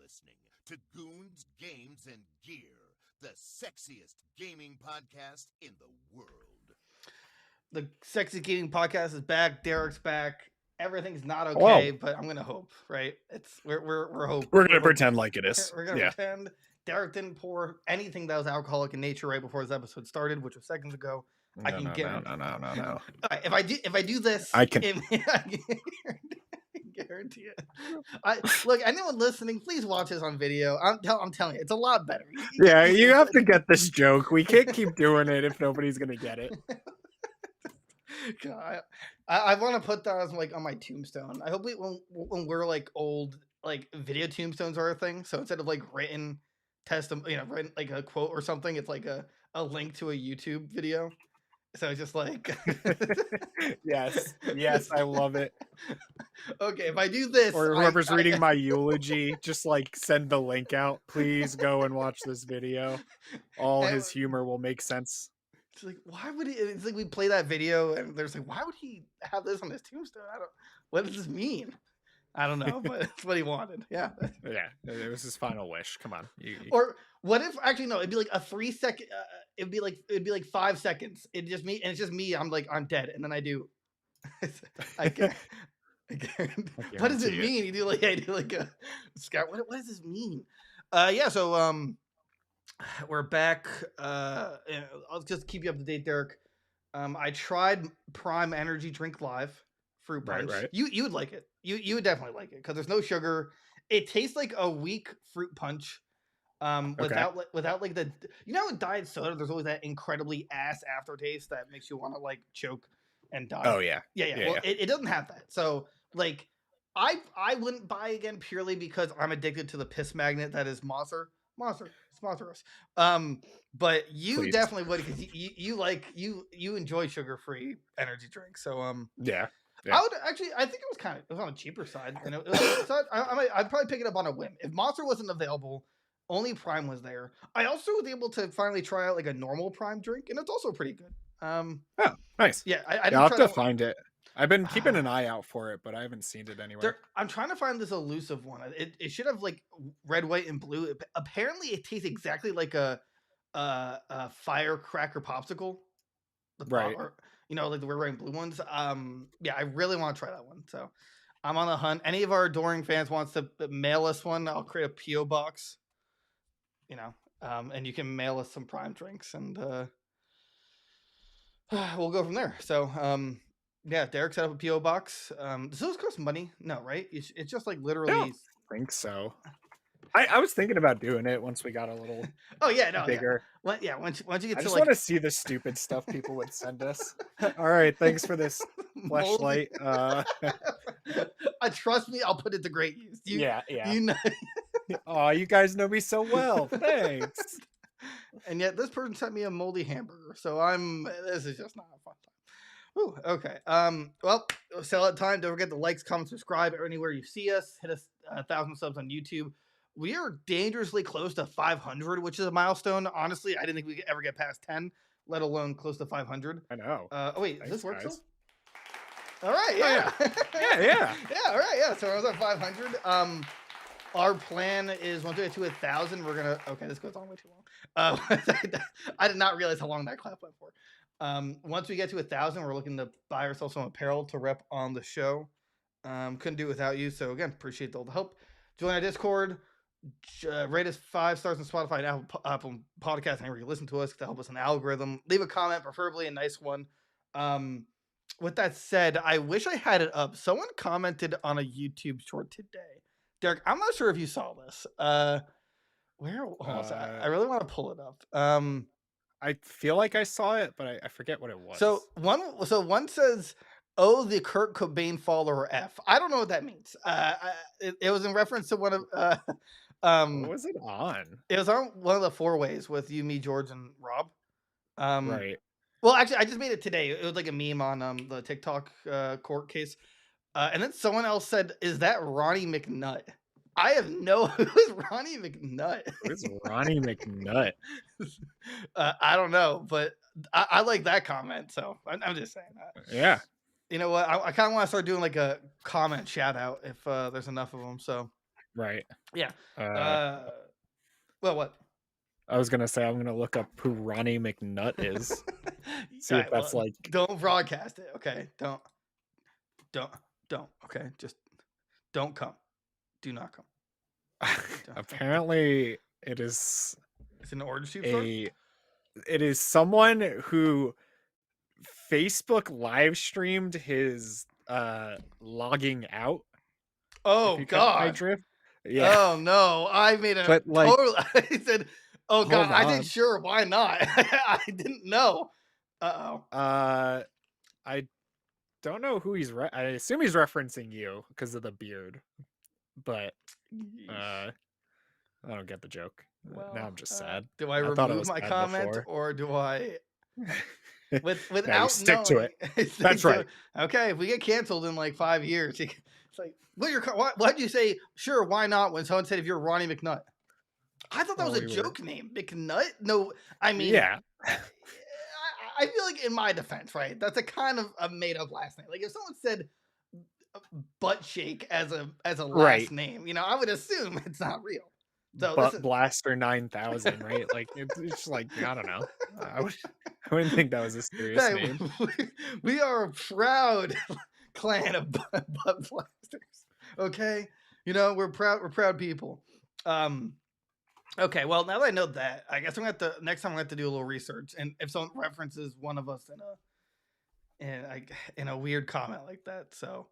listening to Goons, Games, and Gear, the sexiest gaming podcast in the world. The Sexy Gaming Podcast is back. Derek's back. Everything's not okay, but I'm gonna hope, right? We're hoping. We're gonna pretend like it is. We're gonna pretend. Derek didn't pour anything that was alcoholic in nature right before this episode started, which was seconds ago. I can guarantee. No. Right, if I do this, I can guarantee it. Look, anyone listening, please watch this on video. I'm telling you, it's a lot better. Yeah, you have to get this joke. We can't keep doing it if nobody's gonna get it. God, I want to put that as like on my tombstone. I hope when we're like old, like video tombstones are a thing. So instead of like written testimony, written like a quote or something, it's like a link to a YouTube video. So it's just like yes, I love it. Okay, if I do this, or whoever's reading my eulogy, just like send the link out. Please go and watch this video. All his humor will make sense. It's like, why would he? It's like we play that video, and there's like, why would he have this on his tombstone? What does this mean? I don't know, but it's what he wanted. Yeah. Yeah, it was his final wish. Come on. Or what if actually no? It'd be like a 3 second. It'd be like 5 seconds. It's just me, and it's just me. I'm like I'm dead, and then I do. I can't. What does it mean? I do like a scout. What does this mean? Yeah. So we're back. I'll just keep you up to date, Derek. I tried Prime Energy Drink Live Fruit Punch. Right. You would like it. You would definitely like it because there's no sugar. It tastes like a weak fruit punch. Without like the with diet soda, there's always that incredibly ass aftertaste that makes you want to like choke and die. Oh yeah. Well, it doesn't have that. So like, I wouldn't buy again purely because I'm addicted to the piss magnet that is Monster, sponsor us. But you Please. Definitely would because you enjoy sugar-free energy drinks. So yeah. I would actually. I think it was on a cheaper side, and I'd probably pick it up on a whim. If Monster wasn't available, only Prime was there. I also was able to finally try out like a normal Prime drink, and it's also pretty good. Oh, nice. Yeah, I'll have to find it. I've been keeping an eye out for it, but I haven't seen it anywhere. I'm trying to find this elusive one. It should have like red, white, and blue. Apparently, it tastes exactly like a firecracker popsicle. Right. Like the red, white, and blue ones. Yeah, I really want to try that one. So I'm on the hunt. Any of our adoring fans wants to mail us one, I'll create a P.O. box. And you can mail us some Prime drinks, and we'll go from there. So yeah, Derek set up a P.O. box. Does those cost money? No, right? It's just like literally. I don't think so. I was thinking about doing it once we got a little. Oh yeah, no, bigger. Yeah. Once you get I to just want to see the stupid stuff people would send us. All right, thanks for this flashlight. Trust me, I'll put it to great use. Yeah. You know. Oh, you guys know me so well. Thanks. And yet this person sent me a moldy hamburger, so this is just not a fun time. Ooh, okay. Well, sell at time. Don't forget to like, comment, subscribe anywhere you see us. Hit us 1,000 subs on YouTube. We are dangerously close to 500, which is a milestone. Honestly, I didn't think we could ever get past 10, let alone close to 500. I know. Wait, thanks, does this work still? All right, yeah. Yeah. All right, yeah. So I was at 500. Our plan is once we get to 1,000, we're gonna. Okay, this goes on way too long. I did not realize how long that clap went for. Once we get to 1,000, we're looking to buy ourselves some apparel to rep on the show. Couldn't do it without you. So again, appreciate all the help. Join our Discord. Rate us 5 stars on Spotify and Apple Podcasts. Anywhere you listen to us to help us in the algorithm. Leave a comment, preferably a nice one. With that said, I wish I had it up. Someone commented on a YouTube short today. Derek, I'm not sure if you saw this. Where was that? I really want to pull it up. I feel like I saw it, but I forget what it was. So one says, "Oh, the Kurt Cobain follower F." I don't know what that means. It was in reference to one of. What was it on? It was on one of the 4 ways with you, me, George, and Rob. Right. Well, actually, I just made it today. It was like a meme on the TikTok court case. And then someone else said, "Is that Ronnie McNutt?" I have no. Who's Ronnie McNutt? Who's Ronnie McNutt? I don't know, but I like that comment. So I'm just saying that. Yeah. You know what? I kind of want to start doing like a comment shout out if there's enough of them. So Right. Yeah. Uh, Well, what? I was gonna say I'm gonna look up who Ronnie McNutt is. See All if right, that's well, like don't broadcast it, okay? Don't, okay? Just don't come. Do not come. Don't. apparently it is It's an orange tube store? it is someone who Facebook live streamed his logging out. If Oh, you catch my God. drift. Yeah. Oh, no. I made a But like total. I said, oh, God. hold I said, on. sure. Why not? I didn't know. Uh-oh. I don't know who he's I assume he's referencing you because of the beard. But Yeesh. I don't get the joke. Now Well, I'm just sad. do I I thought it remove was my bad comment before. or do I No, you without stick to knowing? it. Stick That's to right. it. Okay, if we get canceled in like 5 years, it's like, why'd you say sure? Why not? When someone said if you're Ronnie McNutt, I thought that Well, was a we were joke name. McNutt? No, I mean, yeah. I feel like in my defense, right? That's a kind of a made up last name. Like if someone said butt shake as a last Right. name, I would assume it's not real. So Butt Blaster 9000, right? Like it's just like I don't know. I wouldn't think that was a serious hey, name. we are a proud clan of butt blasters. Okay, we're proud people. Okay, well now that I know that, I guess I'm gonna have to next time I'm gonna have to do a little research, and if someone references one of us in a weird comment like that, so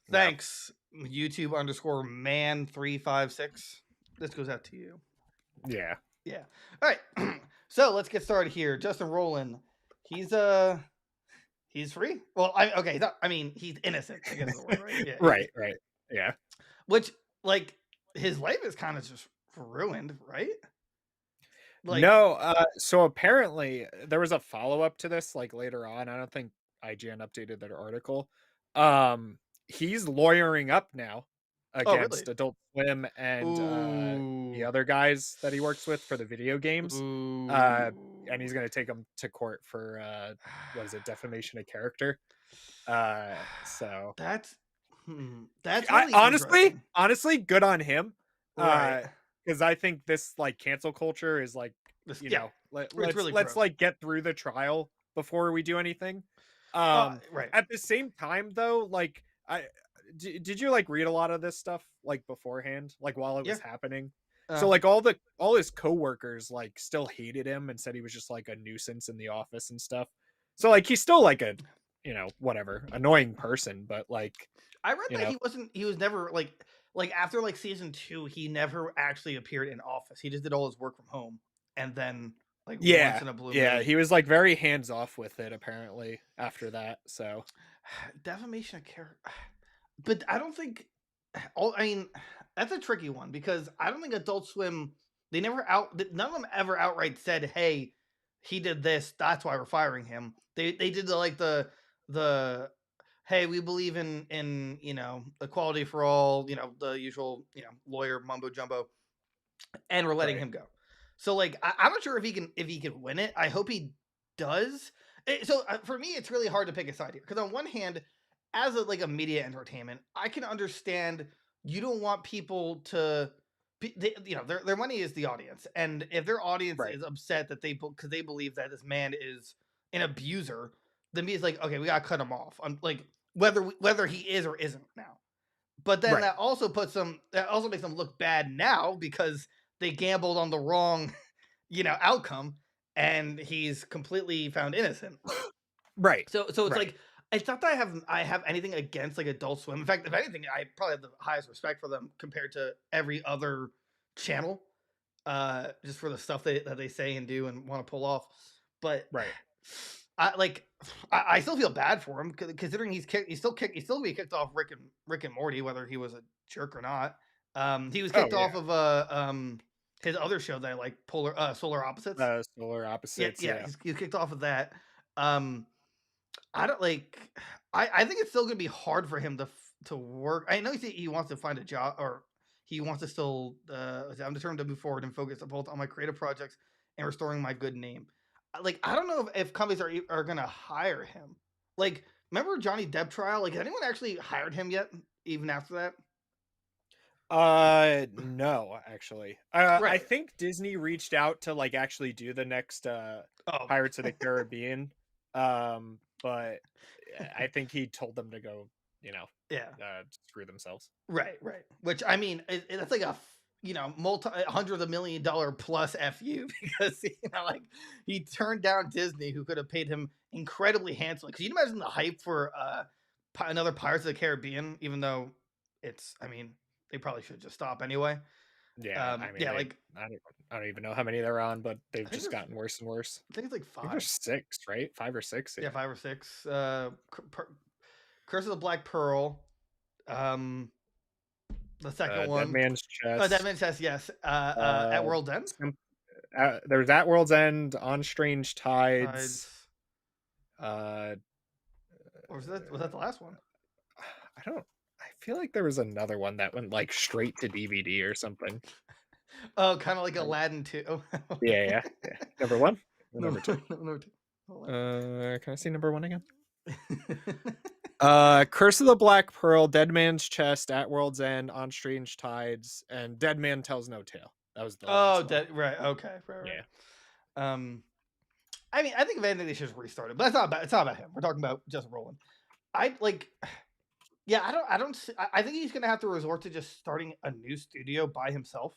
thanks YouTube _man356. This goes out to you. Yeah. Yeah. All right. So let's get started here. Justin Roiland, he's free. Well, he's innocent. I guess is the word, right? Yeah. Right. Yeah. Which like his life is kind of just ruined, right? Like No, so apparently there was a follow-up to this like later on. I don't think IGN updated their article. He's lawyering up now against really? Adult Swim and the Ooh. other guys that he works with for the video games. Ooh. And he's going to take them to court for what is it, defamation of character. So that's really interesting. honestly good on him. Right. Because I think this like cancel culture is like It's let's really let's gross. like get through the trial before we do anything. Right. At the same time though, like did you like read a lot of this stuff like beforehand, like while it was happening? So like all his coworkers like still hated him and said he was just like a nuisance in the office and stuff. So like he's still like a whatever annoying person, but like I read that he was never like after like season 2 he never actually appeared in office. He just did all his work from home and then like once in a blue moon. He was like very hands off with it apparently after that. So defamation of character, but I don't think that's a tricky one because I don't think Adult Swim none of them ever outright said, hey, he did this, that's why we're firing him. They did the hey, we believe in equality for all, the usual lawyer mumbo jumbo, and we're letting him go. So like I'm not sure if he can win it. I hope he does. So for me, it's really hard to pick a side here because on one hand, as a media entertainment, I can understand you don't want people to. Their money is the audience, and if their audience is upset that because they believe that this man is an abuser, then media's like, okay, we gotta cut him off. Like whether he is or isn't now. But then that also makes them look bad now because they gambled on the wrong, outcome, and he's completely found innocent. Right. So it's like it's not that I have anything against like Adult Swim. In fact, if anything, I probably have the highest respect for them compared to every other channel, just for the stuff that they say and do and want to pull off. But I still feel bad for him considering he's still gonna be kicked off Rick and Morty, whether he was a jerk or not. He was kicked off of his other show that I like, Solar Opposites. Solar Opposites. Yeah. He's kicked off of that. I don't like. I think it's still gonna be hard for him to work. I know he wants to find a job, or he wants to still. I'm determined to move forward and focus both on my creative projects and restoring my good name. Like I don't know if companies are gonna hire him. Like remember Johnny Depp trial? Like has anyone actually hired him yet? Even after that? No, actually. I Right. think Disney reached out to like actually do the next Oh, Pirates of the Caribbean. But I think he told them to go, yeah. screw themselves. Right. Which I mean, that's like multi hundreds of $1 million plus fu because like he turned down Disney, who could have paid him incredibly handsomely. Because you imagine the hype for another Pirates of the Caribbean, even though I mean, they probably should just stop anyway. Yeah, I mean, Yeah, like I don't even know how many they're on, but they've I think just gotten worse and worse. I think it's like I think there's 5. 6, right? 5 or 6. Yeah, Yeah. 5 or 6. Curse of the Black Pearl. Um, the second Dead one. Man's Oh, Dead Chest. Man's Chest. Yes. At Uh, World's End. there's At World's End, On Strange Tides. Tides. Uh, Or was that the last one? I feel like there was another one that went like straight to DVD or something. Oh, kind of like Aladdin 2. Oh. Yeah. Number 1? Or No, number 2? no, number 2. Can I see number 1 again? Curse of the Black Pearl, Dead Man's Chest, At World's End, On Strange Tides, and Dead Man Tells No Tale. That was the last one. Right. Okay. Right. Yeah. I mean, I think if anything, they should just restart it. But it's not about him. We're talking about just Roiland. Yeah, I think he's gonna have to resort to just starting a new studio by himself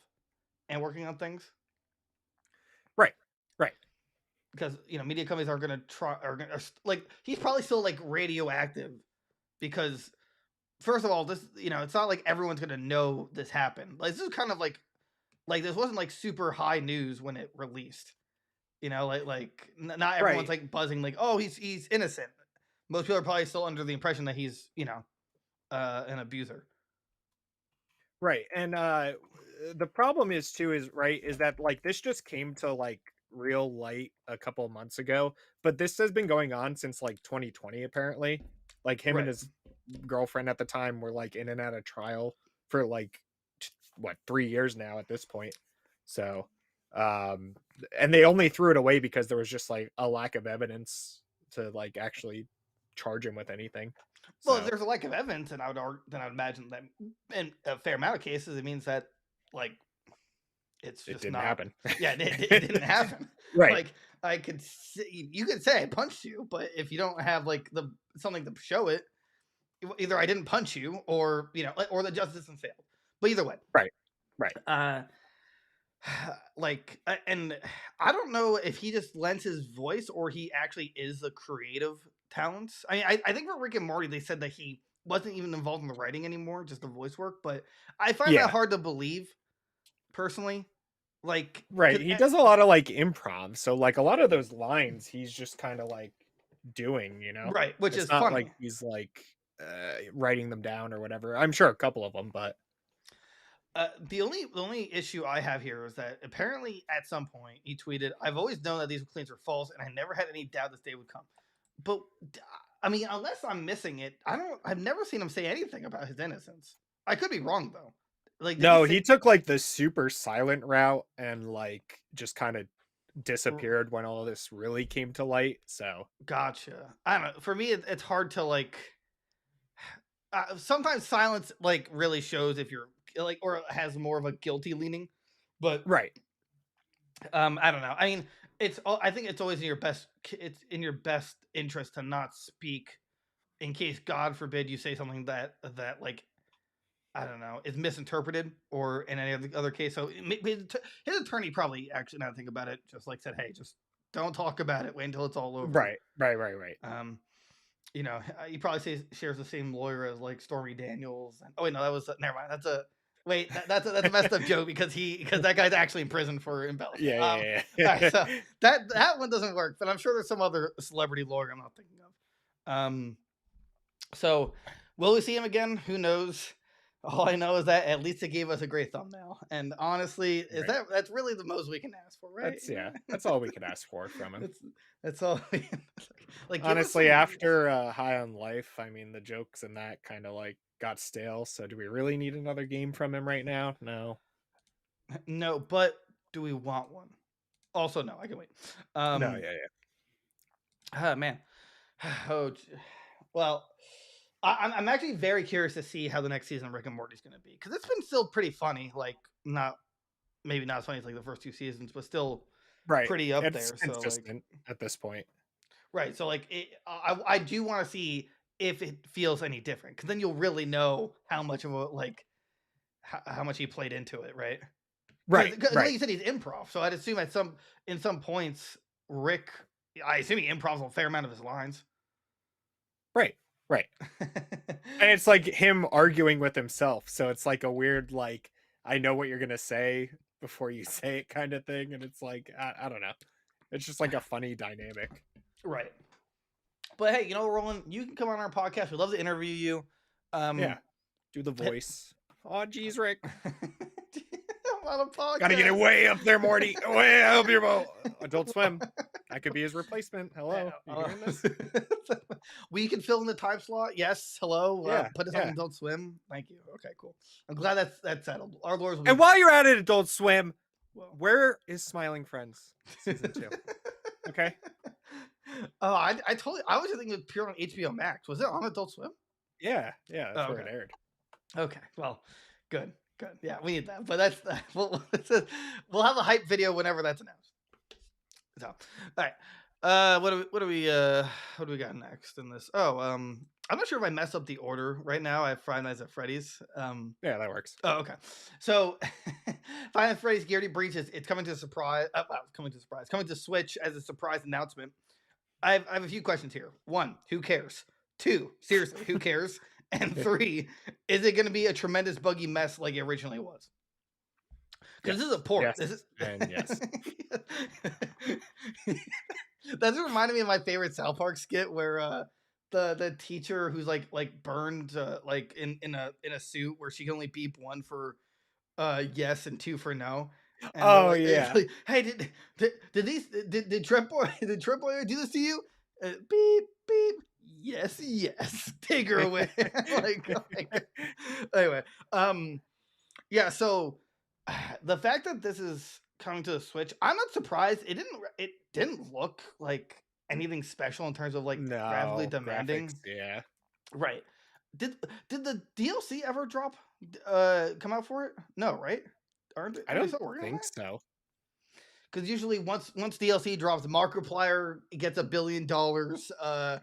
and working on things. Right. Because media companies are gonna like he's probably still like radioactive because first of all, this it's not like everyone's gonna know this happened. Like this is kind of like this wasn't like super high news when it released. Not everyone's like buzzing like, oh, he's innocent. Most people are probably still under the impression that he's an abuser. Right. And the problem is that like this just came to like real light a couple of months ago, but this has been going on since like 2020 apparently. Like him and his girlfriend at the time were like in and out of trial for like 3 years now at this point. So and they only threw it away because there was just like a lack of evidence to like actually charge him with anything. Well, if there's a lack of evidence, then I would imagine that in a fair amount of cases, it means that like it didn't happen. Yeah, it didn't happen. Right. Like you could say I punched you, but if you don't have like something to show it, either I didn't punch you, or or the justice system failed. But either way, right. And I don't know if he just lends his voice or he actually is the creative talents. I mean, I think for Rick and Morty, they said that he wasn't even involved in the writing anymore, just the voice work. But I find that hard to believe, personally. Like, right, he does a lot of like improv, so like a lot of those lines, he's just kind of like doing, right, which it's is not funny. like he's like writing them down or whatever. I'm sure a couple of them, but the only issue I have here is that apparently at some point he tweeted, "I've always known that these claims are false, and I never had any doubt this day would come." But I mean, unless I'm missing it, I've never seen him say anything about his innocence. I could be wrong though. Like, no, he took like the super silent route and like just kind of disappeared when all of this really came to light. So gotcha. I don't know. For me, it's hard to like. Sometimes silence like really shows if you're like, or has more of a guilty leaning. But right. I don't know. I mean, I think it's always in your best. It's in your best interest to not speak, in case God forbid you say something that like, I don't know, is misinterpreted, or in any other case. So his attorney probably actually, now that I think about it, just like said, "Hey, just don't talk about it. Wait until it's all over." Right. He probably shares the same lawyer as like Stormy Daniels. Oh wait, no, that was never mind. That's a messed up joke because that guy's actually in prison for embellishment. Yeah. Right, so that one doesn't work, but I'm sure there's some other celebrity lawyer I'm not thinking of. So will we see him again? Who knows? All I know is that at least it gave us a great thumbnail, and honestly, that's really the most we can ask for, right? That's all we can ask for from him. That's all. Like honestly, after High on Life, I mean, the jokes and that kind of like got stale. So do we really need another game from him right now? No, but do we want one? Also, no, I can wait. No, yeah. Man. Oh, well. I'm actually very curious to see how the next season of Rick and Morty is going to be, because it's been still pretty funny. Like, maybe not as funny as like the first 2 seasons, but still pretty up there. So consistent at this point. Right. So like, I do want to see if it feels any different, because then you'll really know how much of a how much he played into it, right? Right. Like you said, he's improv, so I'd assume in some points, Rick, I assume he improvs a fair amount of his lines. Right. And it's like him arguing with himself, so it's like a weird, like, I know what you're gonna say before you say it kind of thing, and it's like, I don't know, it's just like a funny dynamic. Right. But hey, Roland, you can come on our podcast. We'd love to interview you. Yeah, do the voice. Oh, geez, Rick. I'm on a podcast. Gotta get it way up there, Morty. Way up your boat. Adult Swim. I could be his replacement. Hello. You hearing this? We can fill in the time slot. Yes. Hello. Put us on Adult Swim. Thank you. Okay, cool. I'm glad that's settled. Our lawyers will be. And while you're at it, Adult Swim, where is Smiling Friends season 2? Okay. Oh, I was just thinking it was pure on HBO Max. Was it on Adult Swim? Yeah. That's where it aired. Okay. Well, good. Yeah, we need that. But that's we'll have a hype video whenever that's announced. So, all right. What do we got next in this? Oh, I'm not sure if I messed up the order right now. I have Five Nights at Freddy's. Yeah, that works. Oh, okay. So, Five Nights at Freddy's Guilty Breach it's coming to surprise. Coming to Switch as a surprise announcement. I have a few questions here. 1, who cares? 2, seriously, who cares? And 3, is it going to be a tremendous buggy mess like it originally was? Because this is a port. Yes. This is... And yes. That's reminded me of my favorite South Park skit where the teacher who's like burned like in a suit where she can only beep 1 for yes and 2 for no. And like, hey, did Trent Boy do this to you? Beep beep. Yes. Take her away. Anyway, yeah. So the fact that this is coming to the Switch, I'm not surprised. It didn't look like anything special in terms of like graphically demanding. Graphics, yeah. Right. Did the DLC ever come out for it? No, right? I don't think so. Because usually once DLC drops, Markiplier gets $1 billion.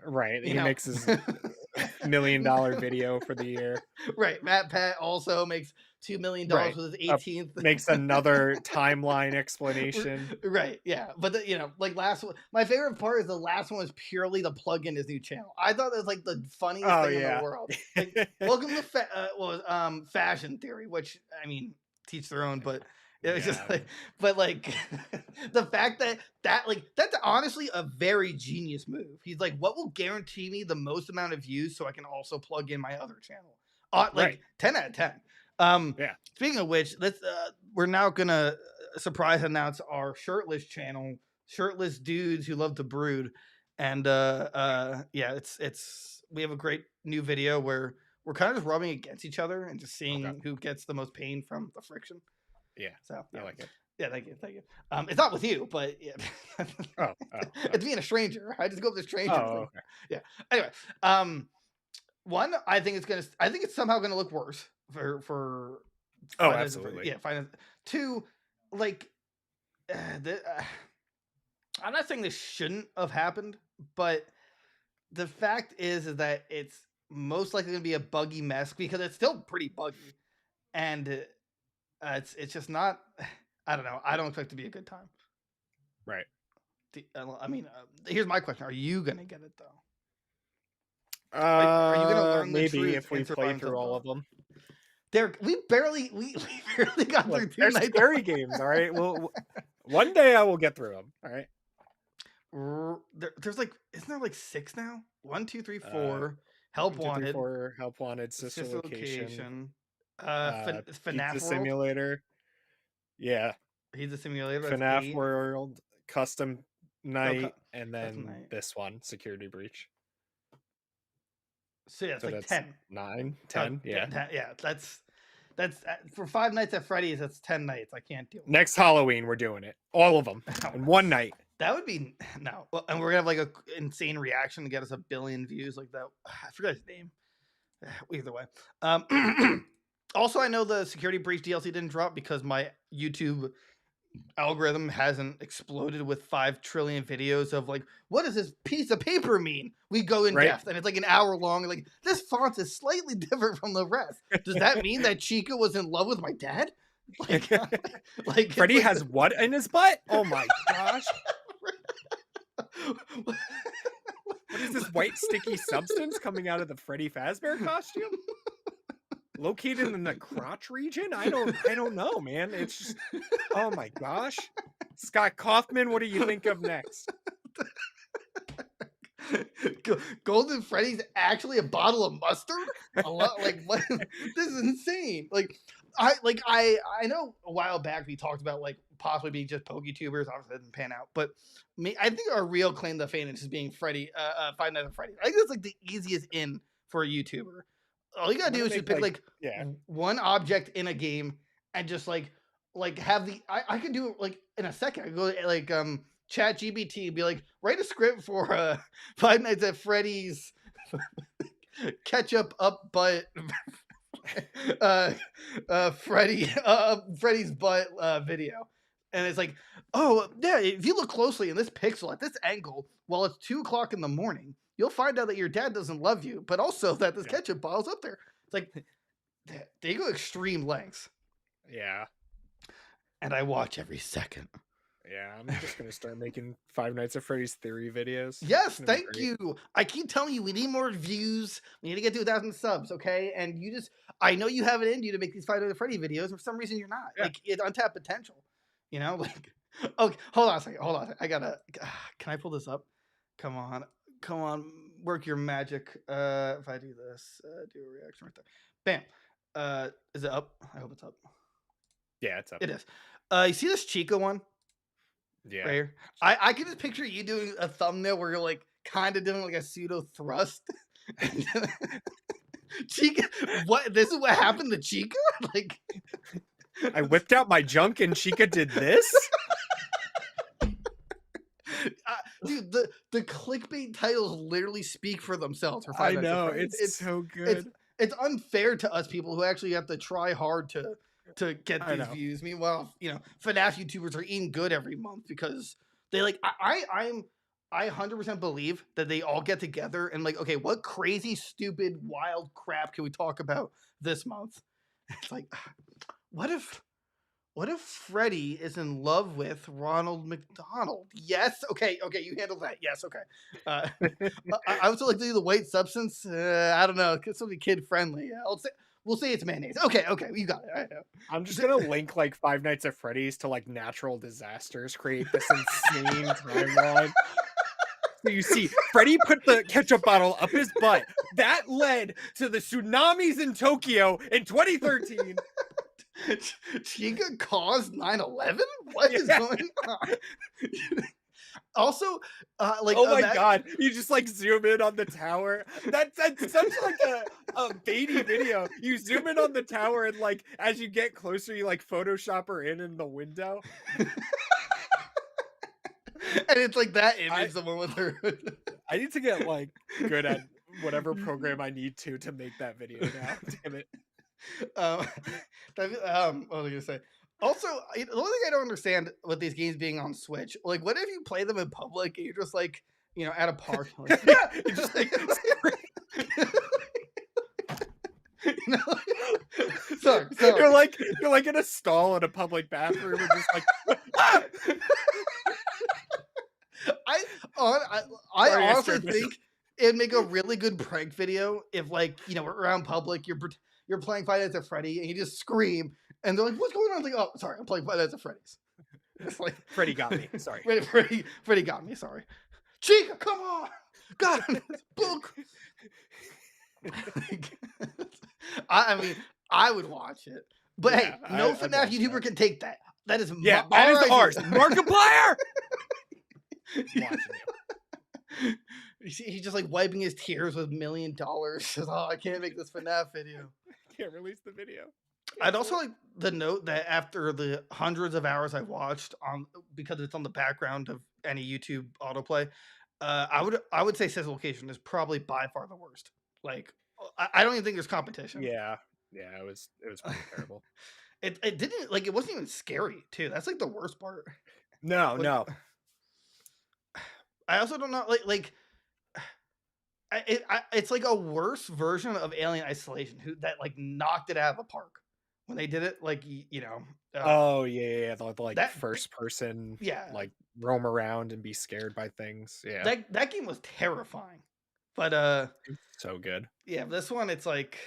Right, he makes his $1 million video for the year. Right, Matt Pat also makes $2 million with his 18th. Makes another timeline explanation. Right, yeah, but like last one, my favorite part is the last one was purely to plug in his new channel. I thought that was like the funniest thing in the world. Like, welcome to Fashion Theory, which I mean, teach their own, but. It was just like, but like the fact that that's honestly a very genius move. He's like, what will guarantee me the most amount of views so I can also plug in my other channel? 10 out of 10. Speaking of which, we're now gonna surprise announce our shirtless channel, shirtless dudes who love to brood, and it's we have a great new video where we're kind of just rubbing against each other and just seeing who gets the most pain from the friction. Yeah, so I like it. Yeah, thank you. It's not with you, but yeah. It's being a stranger. I just go up to strangers. Okay. Yeah. Anyway, 1, I think it's somehow gonna look worse for. Oh, absolutely. Yeah. 2, like, I'm not saying this shouldn't have happened, but the fact is that it's most likely gonna be a buggy mess because it's still pretty buggy, and. It's just not. I don't know. I don't expect it to be a good time. Right. I mean, here's my question: are you gonna get it though? Are you gonna learn maybe if we play through all of them? We barely got through 2 nights. Scary games. All right. Well, one day I will get through them. All right. There's like, isn't there like 6 now? 1, 2, 3, 4. Help 1, 2, 3, Wanted. 4. Help Wanted. Sister Location. FNAF Pizza Simulator. Yeah. Pizza Simulator. FNAF World, Custom Night, and then this one, Security Breach. So yeah, it's like 10. 9, 10, yeah. 10, yeah, that's for 5 Nights at Freddy's, that's 10 nights. I can't deal with Next Halloween, we're doing it. All of them. In one night. That would be, no. And we're going to have like an insane reaction to get us 1 billion views like that. I forgot his name. Either way. Also, I know the Security Breach DLC didn't drop because my YouTube algorithm hasn't exploded with 5 trillion videos of like, what does this piece of paper mean? We go in depth, and it's like an hour long. Like, this font is slightly different from the rest. Does that mean that Chica was in love with my dad? Like Freddy has what in his butt? Oh my gosh! What is this white sticky substance coming out of the Freddy Fazbear costume? Located in the crotch region? I don't know, man. It's just, oh my gosh. Scott Kaufman, what do you think of next? Golden Freddy's actually a bottle of mustard? A lot, like, what? This is insane. Like I know a while back we talked about like possibly being just PokeTubers. Obviously it didn't pan out, but I think our real claim to fame is just being Freddy, Five Nights at Freddy's. I think that's like the easiest in for a YouTuber. All you gotta do is just pick like one object in a game and just like have the I could do it like in a second. I go like Chat GBT, be like, write a script for Five Nights at Freddy's ketchup up butt Freddy's butt video. And it's like, oh yeah, if you look closely in this pixel at this angle while it's 2 o'clock in the morning, you'll find out that your dad doesn't love you, but also that this ketchup bottle's up there. It's like, they go extreme lengths. Yeah. And I watch every second. Yeah, I'm just going to start making Five Nights at Freddy's theory videos. Yes, thank you. I keep telling you, we need more views. We need to get to 1,000 subs, okay? And you just, I know you have it in you to make these Five Nights at Freddy videos. For some reason, you're not. Yeah. Like, it's untapped potential. You know? Like, okay, hold on a second. I gotta, can I pull this up? Come on. Work your magic. If I do this, do a reaction right there. Bam. Is it up? I hope it's up. Yeah, it's up. It is. You see this Chica one? Yeah. Right here? I can just picture you doing a thumbnail where you're like kind of doing like a pseudo thrust. Chica, what? This is what happened to Chica? Like, I whipped out my junk and Chica did this? Dude, the clickbait titles literally speak for themselves. For I know, it's so good. It's unfair to us people who actually have to try hard to get these views. Meanwhile, you know, FNAF YouTubers are eating good every month because they like I 100% believe that they all get together and like, okay, what crazy, stupid, wild crap can we talk about this month? It's like, what if Freddy is in love with Ronald McDonald? Yes. Okay. You handle that. Yes. Okay. I would still like to do the white substance. I don't know. Something kid friendly. We'll say it's mayonnaise. Okay. You got it. I know. I'm just gonna link like Five Nights at Freddy's to like natural disasters. Create this insane timeline. So you see, Freddy put the ketchup bottle up his butt. That led to the tsunamis in Tokyo in 2013. Chica caused 9/11? What is going on? Also, like, oh my god, you just like zoom in on the tower. That's such like a baity video. You zoom in on the tower and like as you get closer, you like Photoshop her in the window. And it's like that image, the one with her. I need to get like good at whatever program I need to make that video now. Damn it. What was I gonna say? Also, the only thing I don't understand with these games being on Switch, like, what if you play them in public and you're just like, you know, at a park, like, you're just like, you know, sorry. You're like in a stall in a public bathroom and just like. I honestly think it'd make a really good prank video if, like, you know, around public you're playing Five Nights at Freddy and you just scream and they're like, "What's going on?" I'm like, "Oh, sorry, I'm playing Five Nights at Freddy's." It's like Freddy got me. Sorry, Freddy got me. Sorry, Chica, come on, got him. Book. I mean, I would watch it, but hey, no FNAF YouTuber can take that. That is that is ours. Markiplier. Watching you. He's just like wiping his tears with $1 million. Oh, I can't make this FNAF video. I can't release the video. I'd also like to note that after the hundreds of hours I watched because it's on the background of any YouTube autoplay, I would say Says Location is probably by far the worst. Like I don't even think there's competition. Yeah, it was pretty terrible. It didn't like it wasn't even scary too. That's like the worst part. No, Like, no. I also don't know like it's like a worse version of Alien Isolation that like knocked it out of the park when they did it. Like Oh yeah, the like that first person, yeah, like roam around and be scared by things. Yeah, that game was terrifying, but so good. yeah, this one it's like,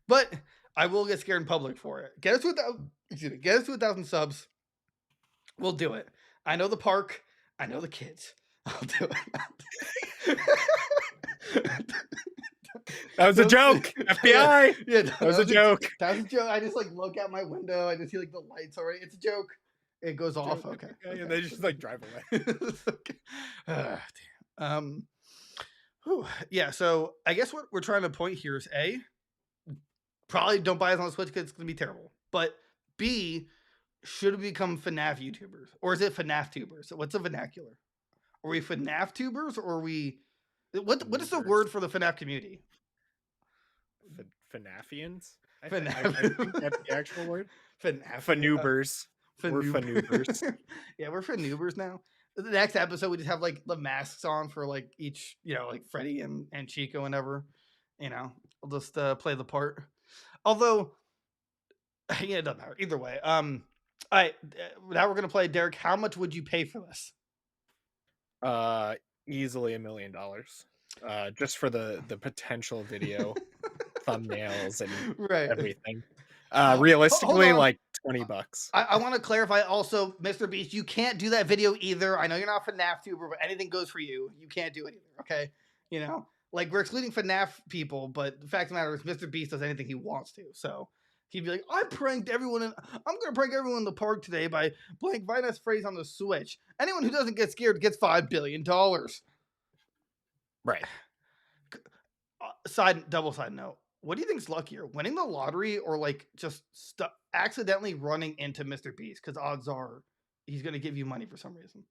but I will get scared in public for it. Get us to 1,000 subs. We'll do it. I know the park. I know the kids. I'll do it. That was a joke. FBI. Yeah, that was a joke. That was a joke. I just like look out my window. I just see like the lights already. It's a joke. It goes off. Okay. And they just like drive away. Okay. Damn. Yeah. So I guess what we're trying to point here is A, probably don't buy us on the Switch because it's gonna be terrible. But B, should we become FNAF YouTubers or is it FNAF tubers? So what's the vernacular? Are we FNAF tubers or are we? What is the word for the FNAF community? FNAFians? I FNAF. think that's the actual word. FNAF. Fanoobers. We're fanoobers. Yeah, we're fanoobers now. The next episode, we just have like the masks on for like each, like Freddy and Chico and ever. We'll just play the part. Although, yeah, it doesn't matter. Either way. All right, now we're gonna play. Derek, how much would you pay for this? Easily $1 million. Just for the potential video thumbnails and everything. Realistically, like $20. I want to clarify also, Mr. Beast, you can't do that video either. I know you're not a FNAF tuber, but anything goes for you. You can't do it either, okay? Like we're excluding FNAF people, but the fact of the matter is Mr. Beast does anything he wants to. So he'd be like, I'm going to prank everyone in the park today by playing Vinus phrase on the Switch. Anyone who doesn't get scared gets $5 billion. Right. Double side note. What do you think's luckier, winning the lottery or like just accidentally running into Mr. Beast? Because odds are he's going to give you money for some reason.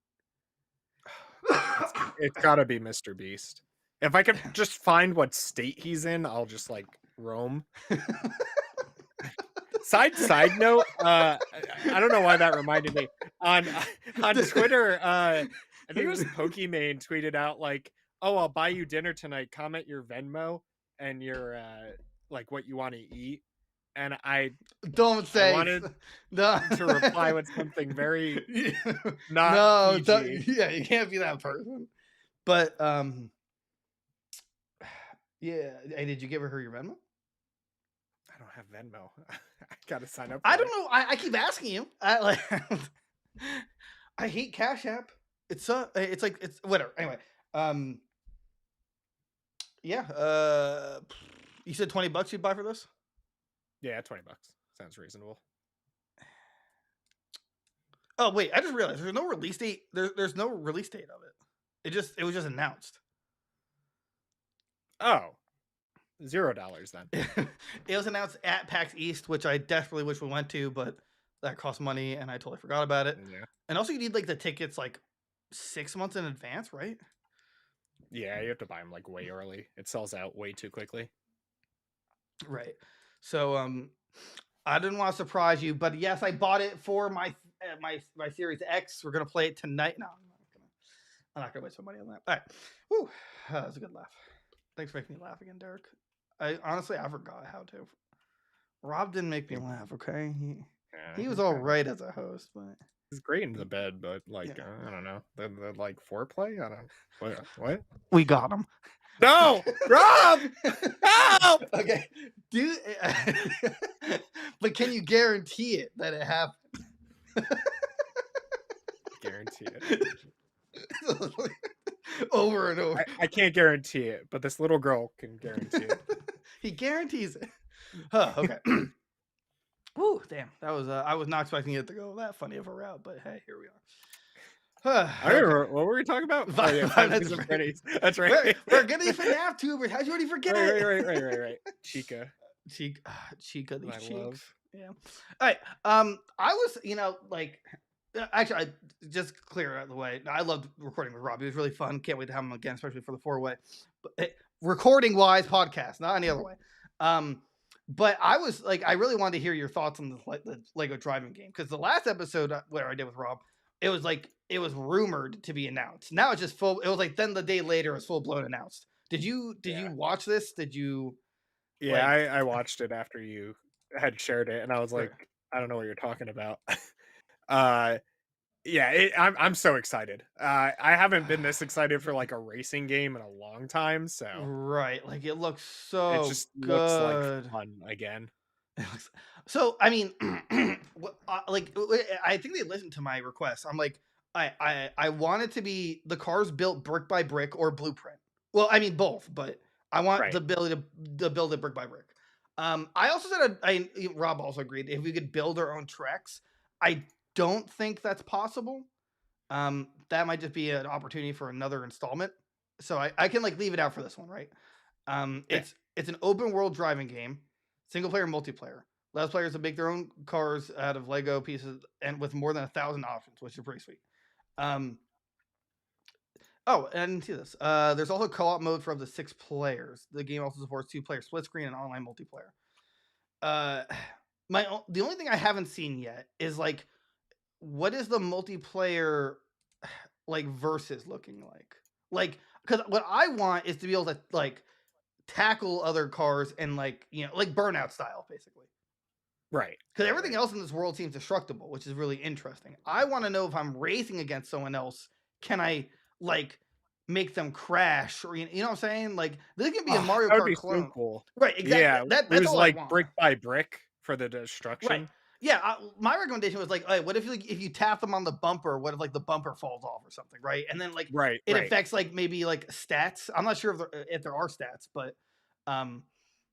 It's got to be Mr. Beast. If I could just find what state he's in, I'll just like roam. Side note, I don't know why that reminded me. On Twitter, I think it was Pokimane tweeted out like, "Oh, I'll buy you dinner tonight. Comment your Venmo and your like what you want to eat." And I wanted to reply with something very not PG. Yeah, you can't be that person. But yeah. Hey, did you give her your Venmo? I don't have Venmo. I gotta sign up. I don't know. I keep asking you. I hate Cash App. It's whatever. Anyway, yeah. You said $20 you'd buy for this? Yeah, $20 sounds reasonable. Oh wait, I just realized there's no release date. There's no release date of it. It was just announced. Oh, $0 then. It was announced at PAX East, which I desperately wish we went to, but that costs money, and I totally forgot about it. Yeah. And also, you need like the tickets like 6 months in advance, right? Yeah, you have to buy them like way early. It sells out way too quickly. Right. So, I didn't want to surprise you, but yes, I bought it for my Series X. We're gonna play it tonight. No, I'm not gonna waste my money on that. All right. Woo. That was a good laugh. Thanks for making me laugh again, Derek. I forgot how to. Rob didn't make me laugh, okay? He was all right as a host, but he's great in the bed, but like I don't know. The like foreplay? I don't what? We got him. No! Rob! No! Okay. Dude, but can you guarantee it that it happened? Guarantee it. Over and over. I can't guarantee it, but this little girl can guarantee it. He guarantees it. Huh, okay. Woo, damn. That was I was not expecting it to go that funny of a route, but hey, here we are. I remember, what were we talking about? That's right. We're gonna be FNAF tubers. How'd you already forget? Right. Chica the cheeks. Love. Yeah. All right. I was, actually, I just clear out of the way. I loved recording with Rob. It was really fun. Can't wait to have him again, especially for the 4-way. But recording wise podcast, not any other way. But I was like, I really wanted to hear your thoughts on the Lego driving game, because the last episode where I did with Rob, it was like it was rumored to be announced. Now it's just full. It was like then the day later it was full blown announced. Did you watch this? Did you? Yeah, I watched it after you had shared it, and I was like, Sure. I don't know what you're talking about. Yeah, I'm so excited. I haven't been this excited for like a racing game in a long time, so Right, like it looks it so just looks like good. fun again. So I mean, I think they listened to my request. I'm like, I want it to be the cars built brick by brick or blueprint. Well, I mean both, but I want the ability to build it brick by brick. I also said Rob also agreed if we could build our own tracks. I don't think that's possible. That might just be an opportunity for another installment. So I can like leave it out for this one, right? It's an open world driving game, single player multiplayer. Allows players to make their own cars out of Lego pieces and with more than 1,000 options, which is pretty sweet. Oh, and I didn't see this. There's also co-op mode for up to 6 players. The game also supports 2-player split screen and online multiplayer. The only thing I haven't seen yet is like, what is the multiplayer like versus looking like? Like, because what I want is to be able to like tackle other cars and like, you know, like Burnout style, basically. Right. Because everything else in this world seems destructible, which is really interesting. I want to know if I'm racing against someone else, can I like make them crash, or you know what I'm saying? Like this can be a Mario Kart clone. So cool. Right, exactly. Yeah, That's all like I want. brick by brick for the destruction. Right. Yeah, my recommendation was like, hey, what if you tap them on the bumper? What if like the bumper falls off or something, right? And then like it affects like maybe like stats. I'm not sure if there are stats, but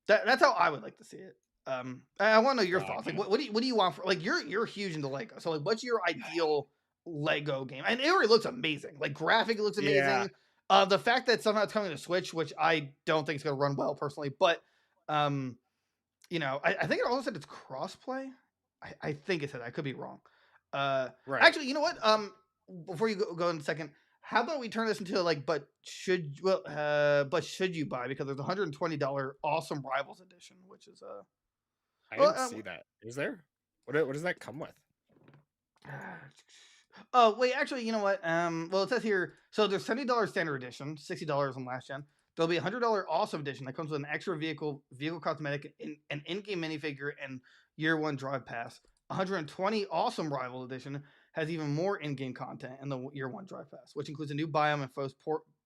that's how I would like to see it. I want to know your thoughts. Like, what do you want for like you're huge into Lego, so like, what's your ideal Lego game? And it already looks amazing. Like graphic looks amazing. Yeah. The fact that somehow it's coming to Switch, which I don't think is going to run well personally, but you know, I think it also said it's crossplay. I think it said that. I could be wrong. Actually, you know what? Before you go in a second, how about we turn this into like, but should you buy, because there's $120 Awesome Rivals edition, which is I didn't see that. Is there? What does that come with? Oh wait, actually, you know what? Well, it says here. So there's $70 standard edition, $60 on last gen. There'll be a $100 Awesome edition that comes with an extra vehicle cosmetic, an in-game minifigure, and year 1 drive pass. 120 Awesome Rival edition has even more in-game content in the year 1 drive pass, which includes a new biome and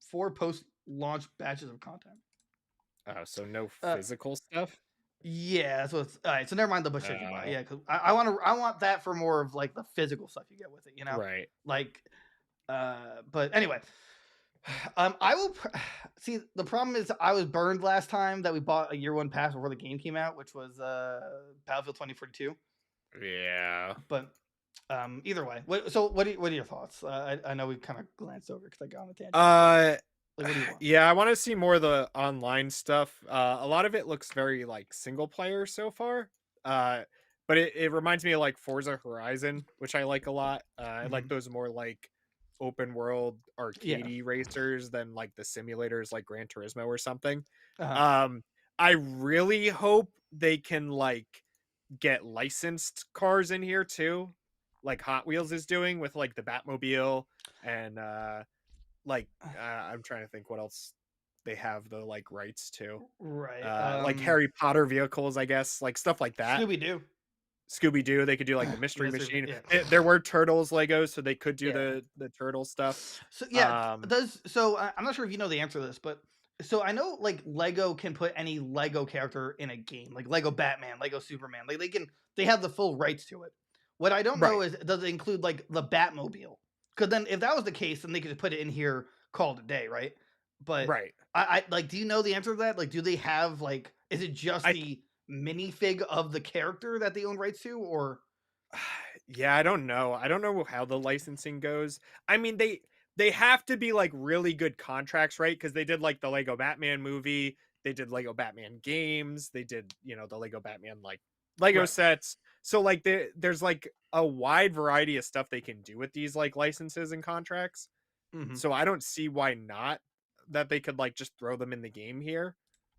4 post-launch batches of content. Oh, so no physical stuff? Yeah, that's what. All right, so never mind the should you buy. Yeah, because I want that for more of like the physical stuff you get with it. You know, right? Like, but anyway. I will see. The problem is I was burned last time that we bought a year 1 pass before the game came out, which was Battlefield 2042. Yeah, but either way, what are your thoughts? I know we kind of glanced over because I got on a tangent. Like, what do you want? Yeah, I want to see more of the online stuff. A lot of it looks very like single player so far. But it reminds me of like Forza Horizon, which I like a lot. I like those more like open world arcadey racers than like the simulators like Gran Turismo or something. I really hope they can like get licensed cars in here too, like Hot Wheels is doing with like the Batmobile and I'm trying to think what else they have the like rights to. Right. Like Harry Potter vehicles, I guess, like stuff like that. Scooby-Doo, they could do like the Mystery Machine. Yeah. There were Turtles Legos, so they could do the turtle stuff. So I'm not sure if you know the answer to this, but so I know like Lego can put any Lego character in a game, like Lego Batman, Lego Superman. Like they have the full rights to it. What I don't know is, does it include like the Batmobile? Because then if that was the case, then they could just put it in here, call it a day, right? But I like, do you know the answer to that? Like, do they have like, is it just the minifig of the character that they own rights to, or? Yeah, I don't know. I don't know how the licensing goes. I mean, they have to be like really good contracts, right? Because they did like the Lego Batman movie, they did Lego Batman games, they did, you know, the Lego Batman like Lego sets. So like there's like a wide variety of stuff they can do with these like licenses and contracts. So I don't see why not. that they could like just throw them in the game here.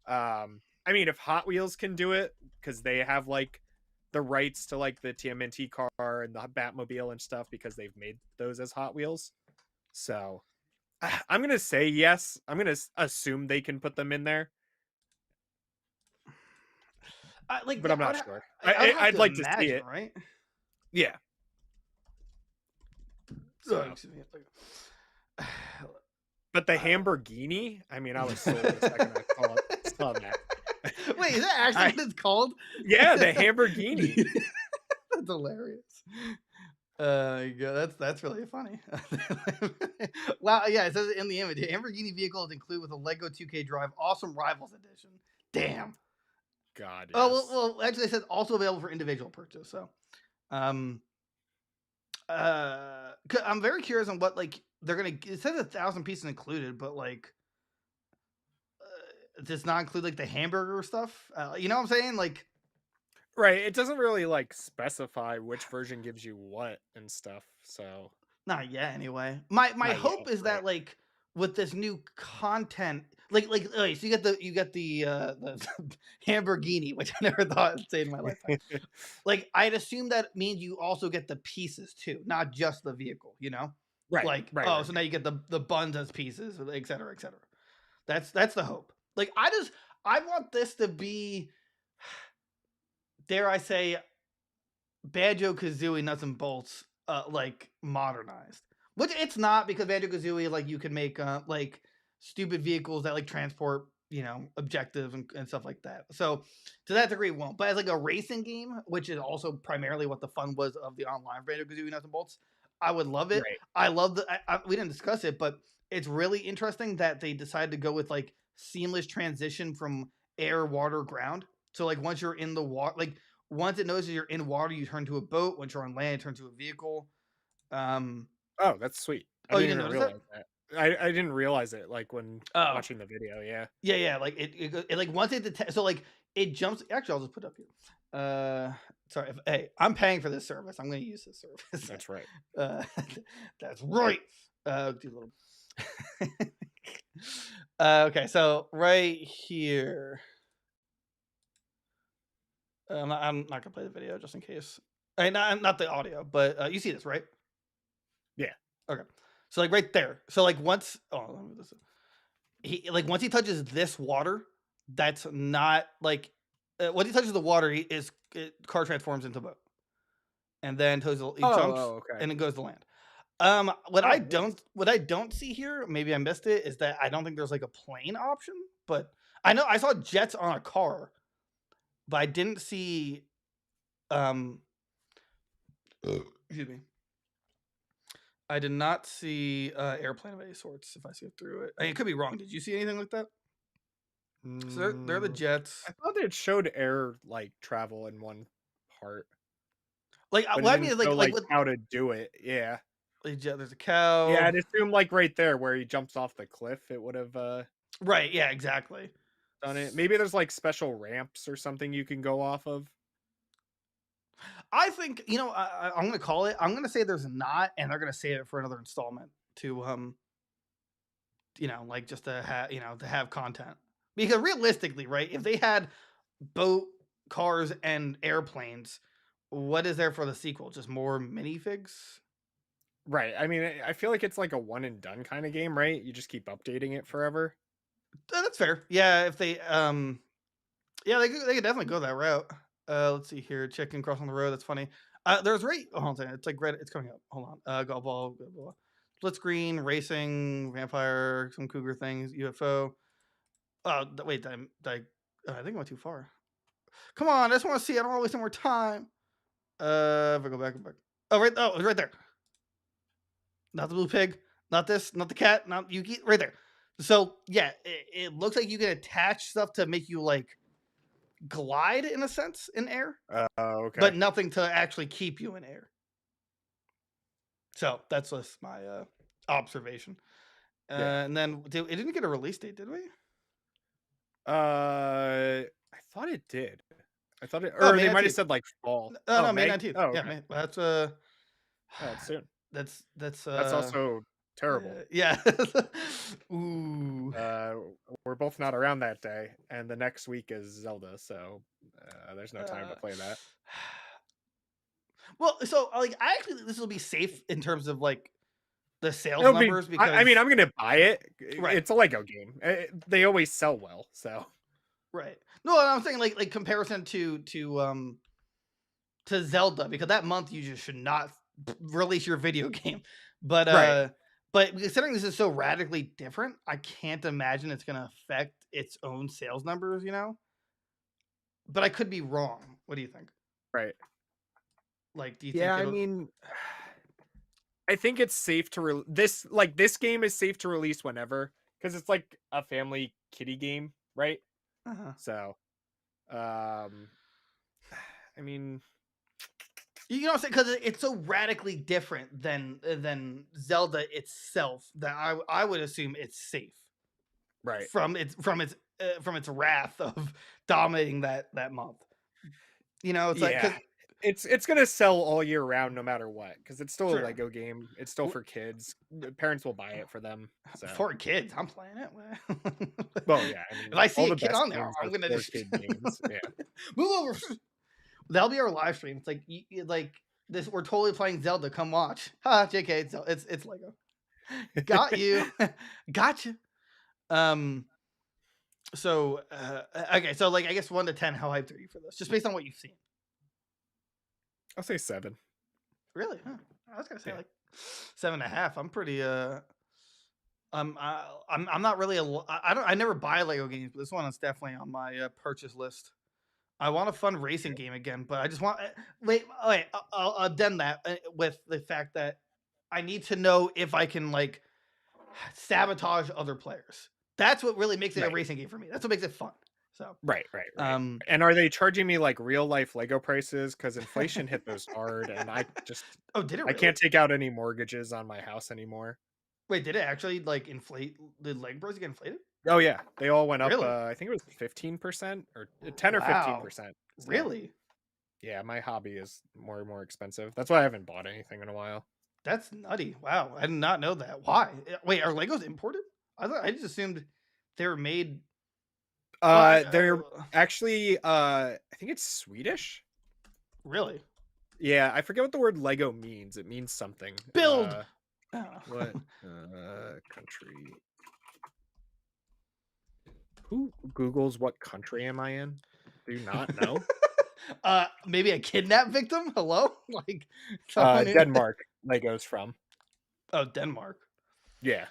I mean, if Hot Wheels can do it because they have like the rights to like the TMNT car and the Batmobile and stuff because they've made those as Hot Wheels. So I'm gonna say yes. I'm gonna assume they can put them in there, but I'm not sure. I'd like to see it, right? Yeah. So. But the Hamburgini, I mean, I was sold the second I saw that. Wait, is that actually what it's called? Yeah, the Hamburgini. That's hilarious. That's really funny. Wow, yeah, it says it in the image. The Lamborghini vehicle is included with a Lego 2K Drive Awesome Rivals Edition. Damn. God. Yes. Oh well, actually, it says also available for individual purchase. So, I'm very curious on what like they're gonna. It says 1,000 pieces included, but like, does not include like the hamburger stuff. You know what I'm saying? Like. Right, it doesn't really like specify which version gives you what and stuff. So not yet, anyway. My hope is that like with this new content, like okay, so you get the Lamborghini, which I never thought I'd say in my lifetime. Like I'd assume that means you also get the pieces too, not just the vehicle. You know, right? Like right. So now you get the buns as pieces, et cetera, et cetera. That's the hope. Like I want this to be. Dare I say, Banjo-Kazooie Nuts and Bolts, like modernized, which it's not because Banjo-Kazooie, like you can make like stupid vehicles that like transport, objectives and stuff like that. So to that degree, it won't. But as like a racing game, which is also primarily what the fun was of the online Banjo-Kazooie Nuts and Bolts, I would love it. Right. I love we didn't discuss it, but it's really interesting that they decided to go with like seamless transition from air, water, ground. So like once you're in the water, like once it knows that you're in water, you turn to a boat. Once you're on land, you turn to a vehicle. Oh, that's sweet. You didn't notice realize that? I didn't realize it like when watching the video. Yeah. Yeah. Like it like once it so like it jumps. Actually, I'll just put it up here. Sorry. Hey, I'm paying for this service. I'm going to use this service. That's right. That's right. Do a little. Okay, so right here. I'm not gonna play the video just in case. Not the audio, but you see this, right? Yeah. Okay. So like right there. So like once once he touches this water, that's not like once he touches the water, car transforms into a boat, and then he jumps, and it goes to land. What I don't see here, maybe I missed it, is that I don't think there's like a plane option, but I know I saw jets on a car. But I didn't see, excuse me. I did not see airplane of any sorts. If I see it through it, it could be wrong. Did you see anything like that? So they're the jets. I thought it showed air like travel in one part. Like what I mean is like how to do it. Yeah. There's a cow. Yeah, I'd assume like right there where he jumps off the cliff, it would have. Right. Yeah. Exactly. Done it. Maybe there's like special ramps or something you can go off of. I think I'm gonna call it. I'm gonna say there's not, and they're gonna save it for another installment to like just to have to have content, because realistically, right, if they had boat, cars, and airplanes, what is there for the sequel? Just more minifigs? Right. I mean, I feel like it's like a one and done kind of game, right? You just keep updating it forever. That's fair. Yeah, if they they could definitely go that route. Let's see here. Chicken cross on the road. That's funny. There's hold on. It's like red. It's coming up. Hold on. Golf ball. Split screen. Racing. Vampire. Some cougar things. UFO. Oh wait. I think I went too far. Come on. I just want to see. I don't want to waste any more time. If I go back. Oh right. Oh, it's right there. Not the blue pig. Not this. Not the cat. Not Yuki. Right there. So yeah, it looks like you can attach stuff to make you like glide in a sense in air. Okay. But nothing to actually keep you in air. So that's just my observation. And then it didn't get a release date, did we? I thought it did. I thought it, or they might have said like fall. No, May 19th. Oh, okay. Yeah, that's that's soon. That's also Terrible. Yeah. Ooh. We're both not around that day, and the next week is Zelda, so there's no time to play that. Well, so like I actually think this will be safe in terms of like the sales It'll numbers because I mean, I'm gonna buy it. Right. It's a Lego game. They always sell well, so right. No, I'm saying like comparison to Zelda, because that month you just should not release your video game. But Right. but considering this is so radically different, I can't imagine it's gonna affect its own sales numbers, you know? But I could be wrong. What do you think? right. Like, do you Yeah, think I it'll mean, I think it's safe to this game is safe to release whenever because it's like a family kiddie game, right? uh So, um, I mean, You know what I'm saying? Because it's so radically different than Zelda itself that I would assume it's safe right. from its wrath of dominating that month. You know, it's like Yeah. 'cause, It's gonna sell all year round no matter what because it's still a Sure. Lego game. It's still for kids. Parents will buy it for them. So for kids, I'm playing it. well, yeah. I mean, If I see all a the kid best on there, games I'm are gonna for just kid games. Yeah. move over. That'll be our live stream. It's like like this. We're totally playing Zelda. Come watch. Ha, JK. It's Lego. Got you. Gotcha. So okay. So like, I guess 1 to 10. How hyped are you for this? Just based on what you've seen. I'll say 7. Really? Huh. I was gonna say Yeah. like 7.5. I'm pretty. I'm not really I never buy Lego games, but this one is definitely on my purchase list. I want a fun racing game again, but I just want wait. I'll addend that with the fact that I need to know if I can like sabotage other players. That's what really makes it a Right. racing game for me. That's what makes it fun. So Right. And are they charging me like real life Lego prices? Because inflation hit those hard, and I just oh, did it? I Really? can't take out any mortgages on my house anymore. Wait, did it actually like inflate? Did Lego prices get inflated? Oh yeah, they all went up. Really? I think it was 15% or 10 or Wow. 15%. So, Really? yeah, my hobby is more and more expensive. That's why I haven't bought anything in a while. That's nutty. Wow, I did not know that. Why? Wait, are Legos imported? I just assumed they were made. They're actually I think it's Swedish. Really? Yeah, I forget what the word Lego means. It means something. Build. What country? Who Googles what country am I in? Do not know. Maybe a kidnap victim. Hello, like Denmark. Legos from. Oh, Denmark. Yeah.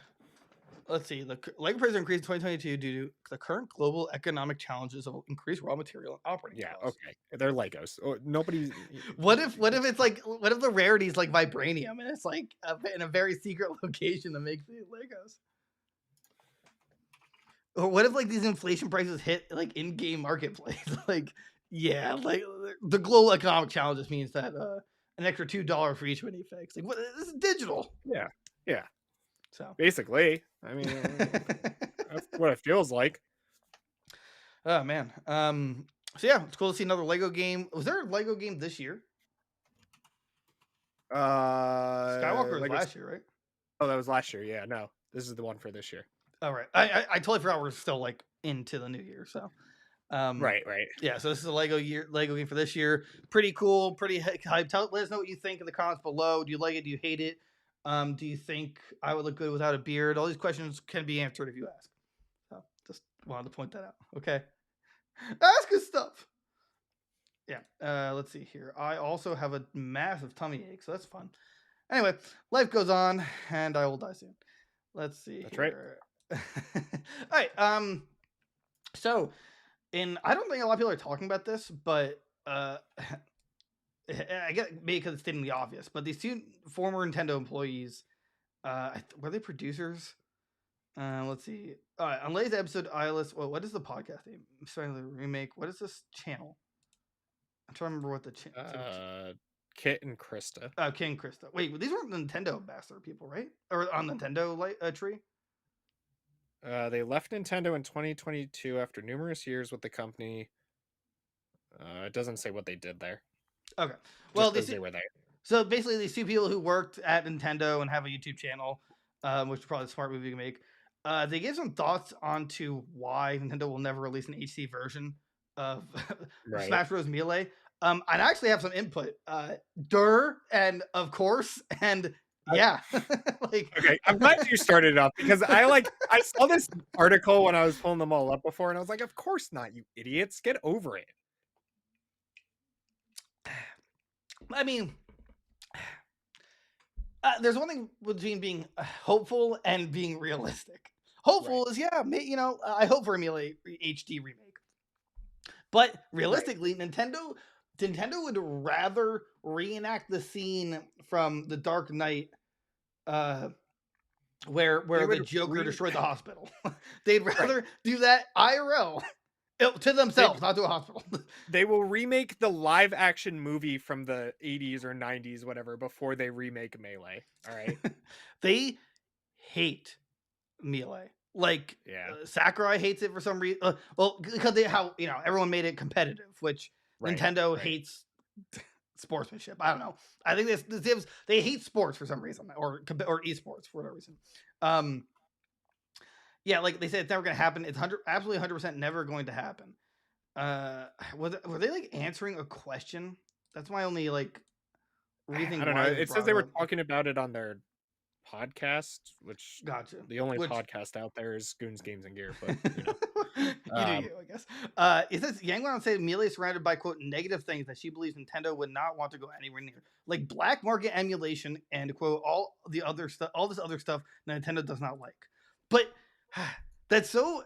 Let's see. The Lego prices increased in 2022 due to the current global economic challenges of increased raw material and operating Yeah. costs. Okay. They're Legos. Nobody's. What if it's like what if the rarity is like vibranium and it's like in a very secret location that makes these Legos? Or what if like these inflation prices hit like in-game marketplace? Like, yeah, like the global economic challenges means that an extra $2 for each minifix. Like, what? This is digital. Yeah. So basically, I mean, that's what it feels like. Oh man. So yeah, it's cool to see another Lego game. Was there a Lego game this year? Skywalker was last year, right? Oh, that was last year. Yeah, no, this is the one for this year. All right. I totally forgot we're still like into the new year. So, right. Yeah. So this is a Lego game for this year. Pretty cool. Pretty hyped. Let us know what you think in the comments below. Do you like it? Do you hate it? Do you think I would look good without a beard? All these questions can be answered if you ask. So just wanted to point that out. Okay. Ask us stuff. Yeah. Let's see here. I also have a massive tummy ache, so that's fun. Anyway, life goes on, and I will die soon. Let's see. That's here. Right. All right. So, I don't think a lot of people are talking about this, but I guess maybe because it's stating the obvious. But these two former Nintendo employees, were they producers? Let's see. All right, on latest episode, Eyeless. Well, what is the podcast name? I'm starting the remake. What is this channel? I'm trying to remember what the channel. Kit and Krista. Oh, Kit and Krista. Wait, these weren't Nintendo ambassador people, right? Or on Nintendo tree? They left Nintendo in 2022 after numerous years with the company. It doesn't say what they did there. Okay. Well, they were there. So basically, these two people who worked at Nintendo and have a YouTube channel which is probably a smart move you can make. They gave some thoughts onto why Nintendo will never release an HD version of Smash Bros. Melee. And I actually have some input. And of course, and yeah. Okay, I'm glad you started it off because I saw this article when I was pulling them all up before, and I was like, of course not, you idiots. Get over it. I mean, there's one thing between being hopeful and being realistic. Hopeful is, I hope for a Melee HD remake. But realistically, Nintendo would rather reenact the scene from The Dark Knight where the Joker destroyed the hospital. They'd rather do that IRL to themselves, not to a hospital. They will remake the live action movie from the 80s or 90s, whatever, before they remake Melee. All right. They hate Melee. Sakurai hates it for some reason. Because everyone made it competitive, which Nintendo hates sportsmanship. I don't know. I think they hate sports for some reason, or esports for whatever reason. Like they said, it's never going to happen. It's absolutely 100% never going to happen. Were they answering a question? That's my only reason. I don't know. It says they were talking about it on their podcast, which the only podcast out there is Goons, Games, and Gear. But you do you, I guess. It says Yang went on to say Melee is surrounded by quote negative things that she believes Nintendo would not want to go anywhere near, like black market emulation and quote all this other stuff that Nintendo does not like. But that's so.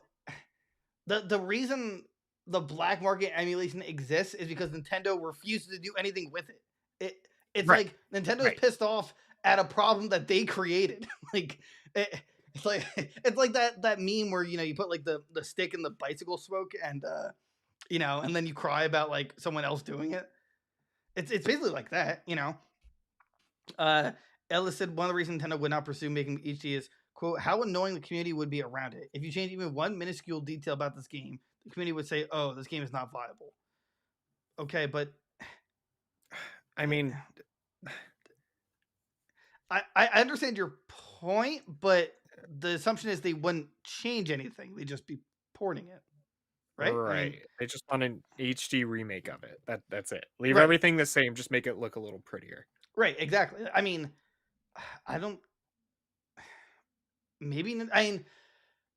The reason the black market emulation exists is because Nintendo refuses to do anything with it. It's like Nintendo's pissed off at a problem that they created. It's like that meme where you put the stick in the bicycle smoke and and then you cry about someone else doing it. It's basically like that. Ellis said one of the reasons Nintendo would not pursue making HD is quote how annoying the community would be around it. If you change even one minuscule detail about this game, the community would say, "Oh, this game is not viable." Okay, but I mean, I understand your point, but the assumption is they wouldn't change anything; they'd just be porting it, right? Right. I mean, they just want an HD remake of it. That's it. Leave everything the same. Just make it look a little prettier. Right. Exactly. I mean, I don't. Maybe I mean,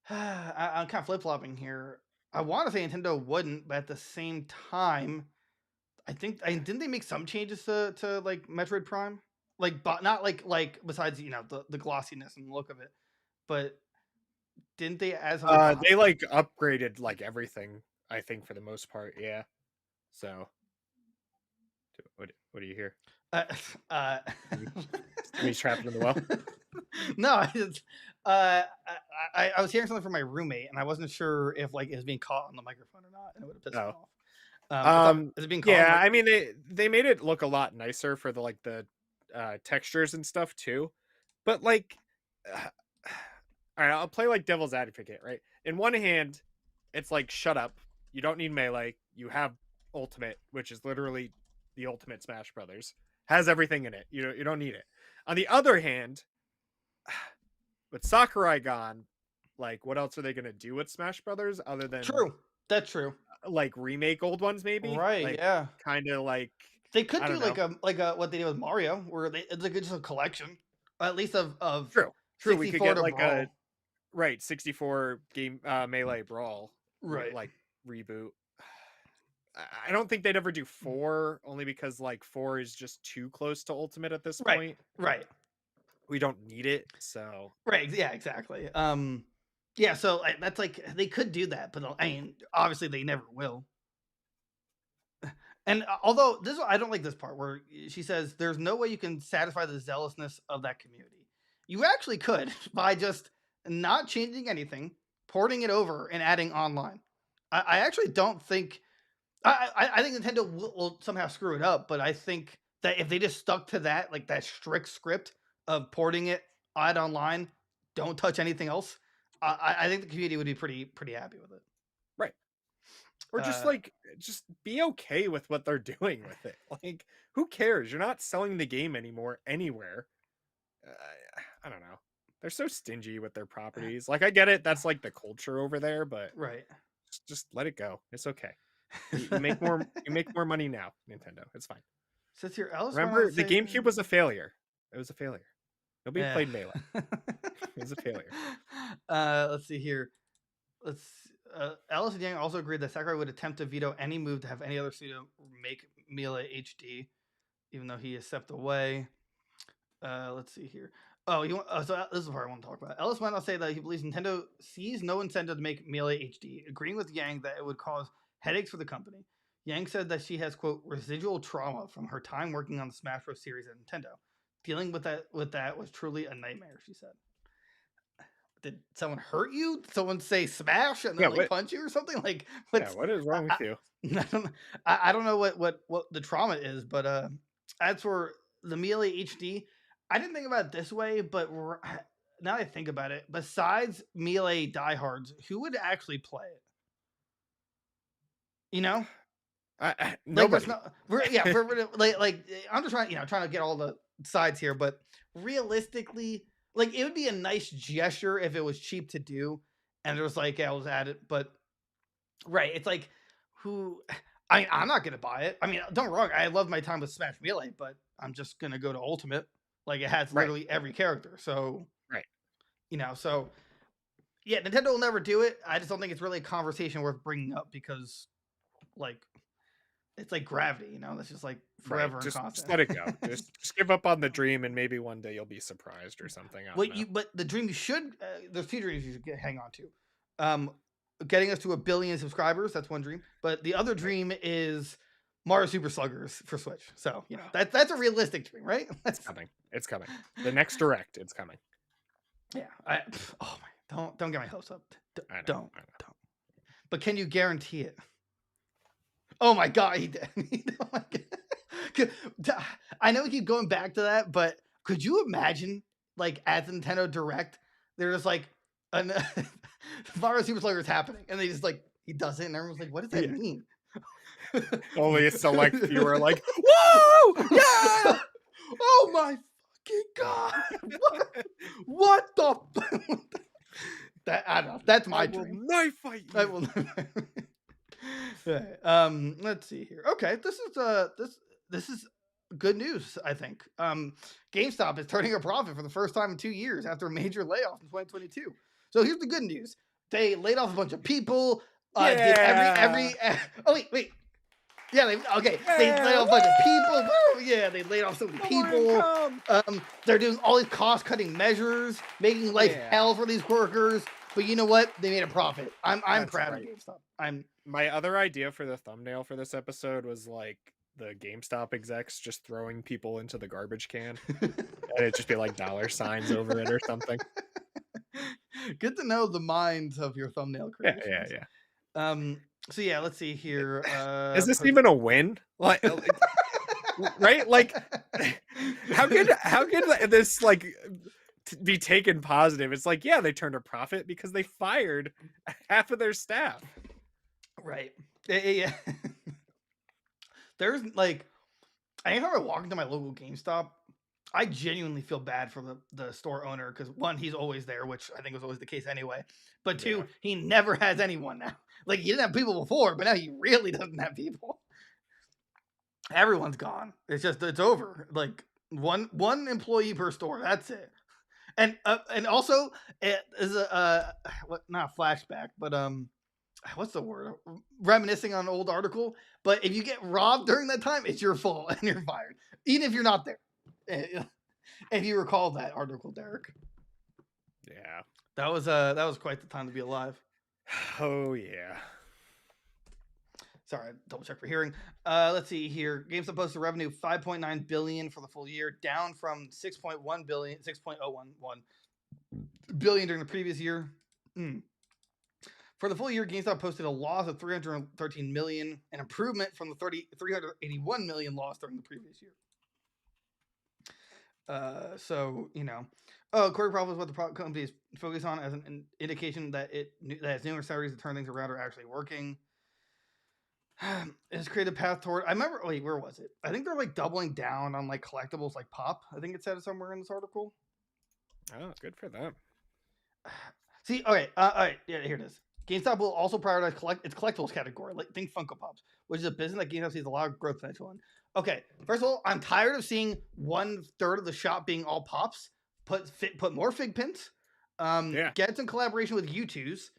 I'm kind of flip flopping here. I want to say Nintendo wouldn't, but at the same time, didn't they make some changes to Metroid Prime, but not besides the glossiness and the look of it, but didn't they as they upgraded everything, I think, for the most part. Yeah. So what do you hear? He's trapped in the well. No, I was hearing something from my roommate, and I wasn't sure if it was being caught on the microphone or not, and it would have pissed me off. Is it being caught? Yeah, I mean they made it look a lot nicer for the textures and stuff too, but all right, I'll play devil's advocate, right? In one hand, it's shut up, you don't need Melee, you have Ultimate, which is literally the ultimate Smash Brothers, has everything in it, you don't need it. On the other hand, with Sakurai gone, what else are they gonna do with Smash Brothers other than that's true, remake old ones, maybe, right? Yeah, kind of they could do a what they did with Mario, where it's just a collection, at least of true. We could get a 64 game Melee Brawl reboot. I don't think they'd ever do 4, only because 4 is just too close to Ultimate at this point. Right. We don't need it, so yeah, exactly. Yeah, so that's they could do that, but I mean, obviously they never will. And although I don't like this part where she says there's no way you can satisfy the zealousness of that community. You actually could by just not changing anything, porting it over, and adding online. I actually don't think. I think Nintendo will somehow screw it up, but I think that if they just stuck to that that strict script of porting it, add online, don't touch anything else, I think the community would be pretty happy with it. Right. Or just just be okay with what they're doing with it. Who cares? You're not selling the game anymore anywhere. I don't know. They're so stingy with their properties. Like, I get it. That's like the culture over there, but Right. just let it go. It's okay. You make more. You make more money now, Nintendo. It's fine. Says here, Alice. Remember, the GameCube was a failure. It was a failure. Nobody played Melee. It was a failure. Let's see here. Alice and Yang also agreed that Sakurai would attempt to veto any move to have any other studio make Melee HD, even though he has stepped away. Let's see here. So this is the part I want to talk about. Ellis went on to say that he believes Nintendo sees no incentive to make Melee HD, agreeing with Yang that it would cause headaches for the company. Yang said that she has, quote, residual trauma from her time working on the Smash Bros. Series at Nintendo. Dealing with that was truly a nightmare, she said. Did someone hurt you? Did someone say smash and then punch you or something? Like, what is wrong with you? I don't know what the trauma is, but as for the Melee HD, I didn't think about it this way, but now I think about it, besides Melee diehards, who would actually play it? You know, nobody. I'm just trying to get all the sides here, but realistically, like, it would be a nice gesture if it was cheap to do, and it was like, I was at it, but right, it's like, I'm not gonna buy it. I mean, don't get me wrong, I love my time with Smash Melee, but I'm just gonna go to Ultimate. Like, it has literally every character, so so yeah, Nintendo will never do it. I just don't think it's really a conversation worth bringing up because, like, it's like gravity, that's just like forever and constant. Just let it go. just give up on the dream, and maybe one day you'll be surprised or something. But the dream you should. There's two dreams you should hang on to. Getting us to 1 billion subscribers. That's one dream. But the other dream is Mario Super Sluggers for Switch. So that's a realistic dream, right? It's coming. It's coming. The next Direct, it's coming. Yeah. Don't get my hopes up. Don't. But can you guarantee it? Oh my god, he did. Oh my god. I know we keep going back to that, but could you imagine, like, at the Nintendo Direct, they're just like, Mario Super Slugger is happening, and they just, like, he does it, and everyone's like, what does that mean? Only a select few are like, whoa, yeah! Oh my fucking god! What the? I don't know. That's my dream. Knife fight you. I will. Let's see here. Okay, this is good news, I think. GameStop is turning a profit for the first time in 2 years after a major layoff in 2022. So here's the good news: they laid off a bunch of people. Did every oh wait. Yeah, they laid off a bunch of people. Woo! Yeah, they laid off so many people. They're doing all these cost-cutting measures, making life hell for these workers. But you know what? They made a profit. I'm proud of GameStop. My other idea for the thumbnail for this episode was like the GameStop execs just throwing people into the garbage can, and it'd just be like $signs over it or something. Good to know the minds of your thumbnail creations. Yeah. So yeah, let's see here. Is this even a win? Like right? Like, how could this like be taken positive? It's like, yeah, they turned a profit because they fired half of their staff. Right. Yeah. There's like, anytime I walk into my local GameStop, I genuinely feel bad for the store owner because, one, he's always there, which I think was always the case anyway. But two, he never has anyone now. Like, he didn't have people before, but now he really doesn't have people. Everyone's gone. It's over. Like, one employee per store. That's it. And also, it is not a flashback, but what's the word? Reminiscing on an old article. But if you get robbed during that time, it's your fault and you're fired, even if you're not there. If you recall that article, Derek. Yeah, that was quite the time to be alive. Oh yeah. Sorry, double check for hearing. Let's see here. GameStop posted revenue $5.9 billion for the full year, down from $6.011 billion during the previous year. For the full year, GameStop posted a loss of $313 million, an improvement from the $381 million loss during the previous year. Core profit is what the company is focused on as an indication that its numerous strategies to turn things around are actually working. It's created a path toward. I remember. Wait, where was it? I think they're like doubling down on like collectibles like Pop. I think it said it somewhere in this article. Oh, good for them. See, okay, all right, yeah, here it is. GameStop will also prioritize its collectibles category, like think Funko Pops, which is a business that GameStop sees a lot of growth potential in. Okay, first of all, I'm tired of seeing 1/3 of the shop being all pops. Put more fig pins. Get some collaboration with U2s.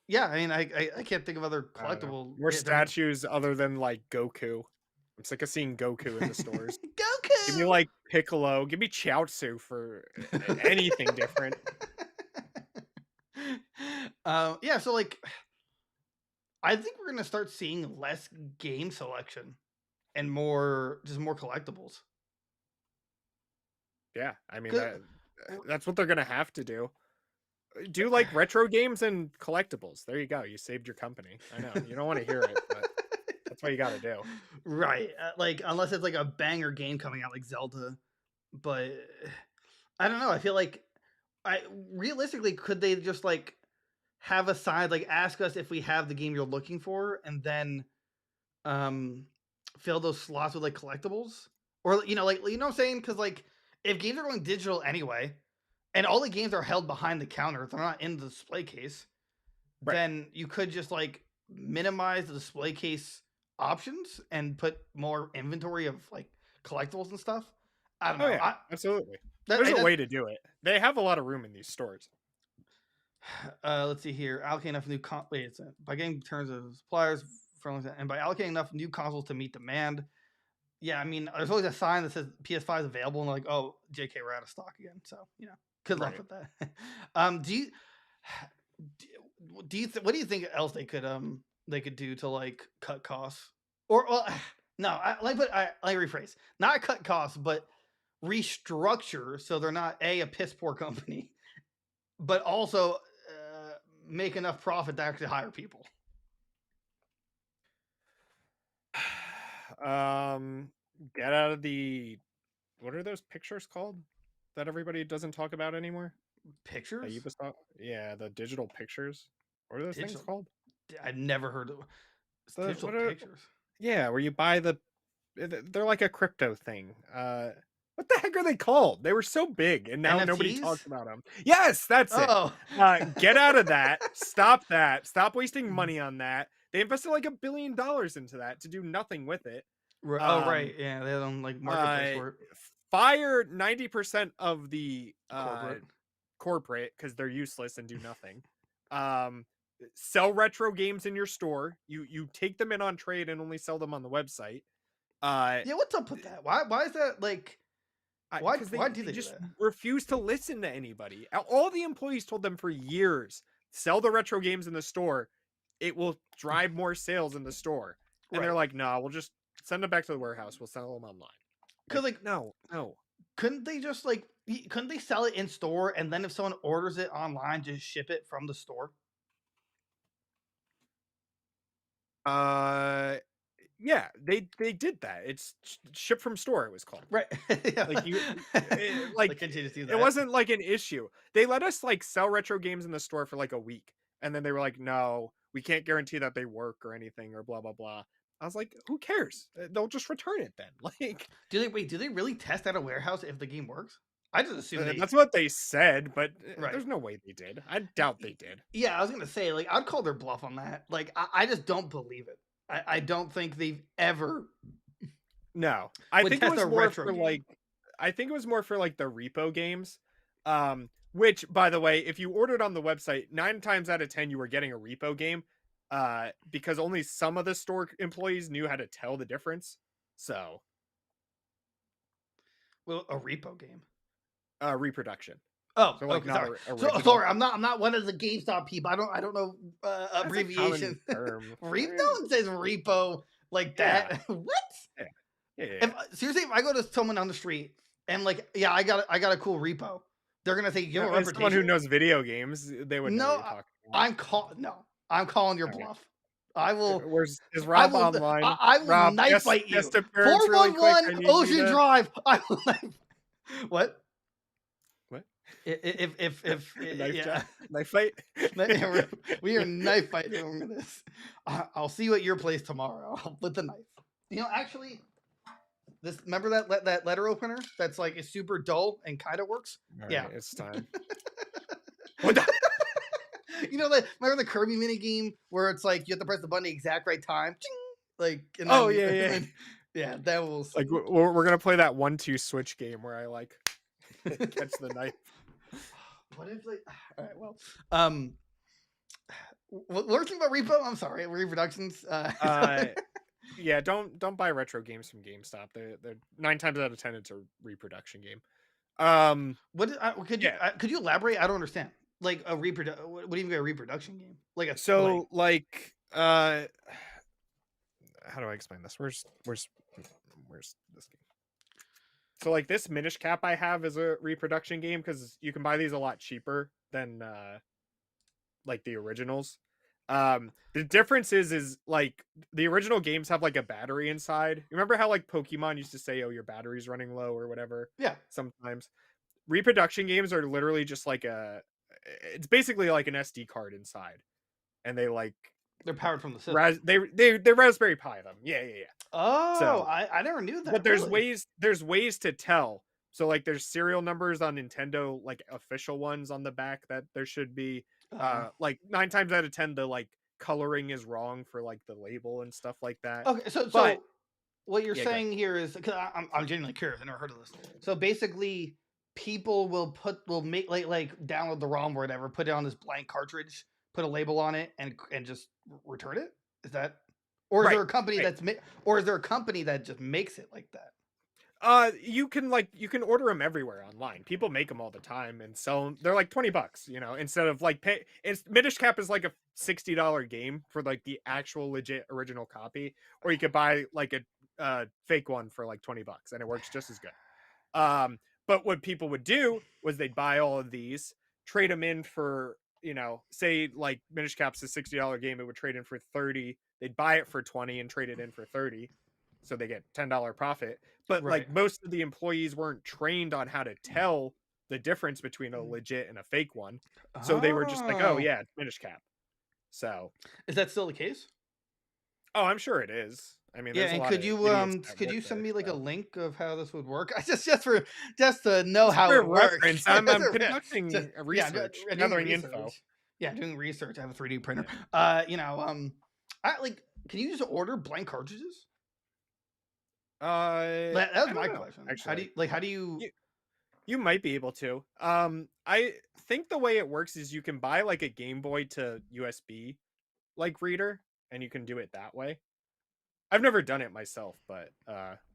Yeah, I mean, I can't think of other collectible. More statues other than like Goku. I'm sick of seeing Goku in the stores. Goku! Give me like Piccolo. Give me Chiaotzu for anything different. Yeah, so like, I think we're gonna start seeing less game selection and more collectibles. Yeah, I mean that's what they're gonna have to do. Do like retro games and collectibles. There you go. You saved your company. I know you don't want to hear it, but that's what you got to do. Right. Like unless it's like a banger game coming out like Zelda, but I don't know. I feel like realistically could they just like have a side like ask us if we have the game you're looking for and then fill those slots with like collectibles or like what I'm saying, because like if games are going digital anyway. And all the games are held behind the counter. They're not in the display case. Right. Then you could just like minimize the display case options and put more inventory of like collectibles and stuff. I don't know. Yeah, absolutely. There's a way to do it. They have a lot of room in these stores. Let's see here. Allocate enough new by getting terms of suppliers and by allocating enough new consoles to meet demand. Yeah, I mean, there's always a sign that says PS5 is available, and like, oh, JK, we're out of stock again. So good luck with that. What do you think else they could do to like cut costs? Or no, let me rephrase. Not cut costs, but restructure so they're not a piss poor company, but also make enough profit to actually hire people. Get out of the what are those pictures called that everybody doesn't talk about anymore? Pictures? Yeah, the digital pictures. What are those things called? I've never heard of digital pictures. Yeah, where you buy they're like a crypto thing. What the heck are they called? They were so big, and now NFTs? Nobody talks about them. Yes, that's it. Get out of that. Stop that. Stop wasting money on that. They invested like $1 billion into that to do nothing with it. Right. Yeah, they don't like marketplace for it. Fire 90% of the corporate because they're useless and do nothing. Sell retro games in your store. You take them in on trade and only sell them on the website. Yeah, what's up with that? Why is that like? Why do they just do that? refuse to listen to anybody? All the employees told them for years, sell the retro games in the store. It will drive more sales in the store. And they're like, no, we'll just send them back to the warehouse. We'll sell them online. Because like no. Couldn't they just like couldn't they sell it in store and then if someone orders it online, just ship it from the store? Yeah, they did that. It's ship from store. It was called. Right. Yeah. It wasn't like an issue. They let us like sell retro games in the store for like a week, and then they were like, "No, we can't guarantee that they work or anything or blah blah blah." I was like, "Who cares? They'll just return it then." Like, do they really test at a warehouse if the game works? I just assume that's what they said, but there's no way they did. I doubt they did. Yeah, I was gonna say like I'd call their bluff on that. Like I just don't believe it. I don't think they've ever. No, I think it was more for like. I think it was more for like the repo games, which, by the way, if you ordered on the website, 9 times out of 10 you were getting a repo game, because only some of the store employees knew how to tell the difference. So, well, a repo game, reproduction. Oh, so like sorry. Sorry, I'm not one of the GameStop people. I don't know abbreviation. No one says repo like that. What? Yeah. Seriously, if I go to someone on the street and like, yeah, I got a cool repo, they're gonna say, "You have a reputation." Someone who knows video games, they would know what you're talking about. I'm calling your bluff. I will. Is Rob online? I will Rob, knife fight you. 411 Ocean Drive. I will What? If knife fight, we are knife fighting over this. I'll see you at your place tomorrow with the knife. Actually, Remember that letter opener that's like is super dull and kind of works. All Yeah, right, it's time. What the? You know, like remember the Kirby mini game where it's like you have to press the button the exact right time, Ching! Like, and then, Oh yeah. Yeah, that was Like we're gonna play that 1-2 switch game where I like catch the knife. What if like? All right, well, we're talking about repo. I'm sorry, reproductions. Yeah, don't buy retro games from GameStop. They're 9 times out of 10 it's a reproduction game. Could you elaborate? I don't understand. Like a what do you mean by a reproduction game? Like a how do I explain this? Where's this game? So like this Minish Cap I have is a reproduction game because you can buy these a lot cheaper than like the originals. The difference is like the original games have like a battery inside. Remember how like Pokemon used to say, "Oh, your battery's running low" or whatever? Yeah. Sometimes reproduction games are literally just like it's basically like an SD card inside, and they're powered from the system. They're Raspberry Pi them. Yeah. Oh, so, I never knew that. But there's ways to tell. So like there's serial numbers on Nintendo, like official ones on the back that there should be. Like 9 times out of 10 the like coloring is wrong for like the label and stuff like that. Okay, so what you're saying here is, because I'm genuinely curious, I never heard of this. So basically, people will make like download the ROM or whatever, put it on this blank cartridge, put a label on it, and just return it. Is that, or is there a company that just makes it like that? You can order them everywhere online. People make them all the time and sell them. They're like $20, you know, instead of like Minish Cap is like a $60 game for like the actual legit original copy, or you could buy like a fake one for like $20 and it works just as good. But what people would do was they'd buy all of these, trade them in for, you know, say like Minish Cap's a $60 game, it would trade in for 30. They'd buy it for 20 and trade it in for 30. So they get $10 profit. But like most of the employees weren't trained on how to tell the difference between a legit and a fake one. So they were just like, oh yeah, it's Minish Cap. So is that still the case? Oh, I'm sure it is. I mean, yeah. And could you send me like a link of how this would work? just to know how it works. I'm conducting research, gathering info. Yeah, I'm doing research. I have a 3D printer. You know, can you just order blank cartridges? That was my question. Actually, how do you? You might be able to. I think the way it works is you can buy like a Game Boy to USB like reader, and you can do it that way. I've never done it myself, but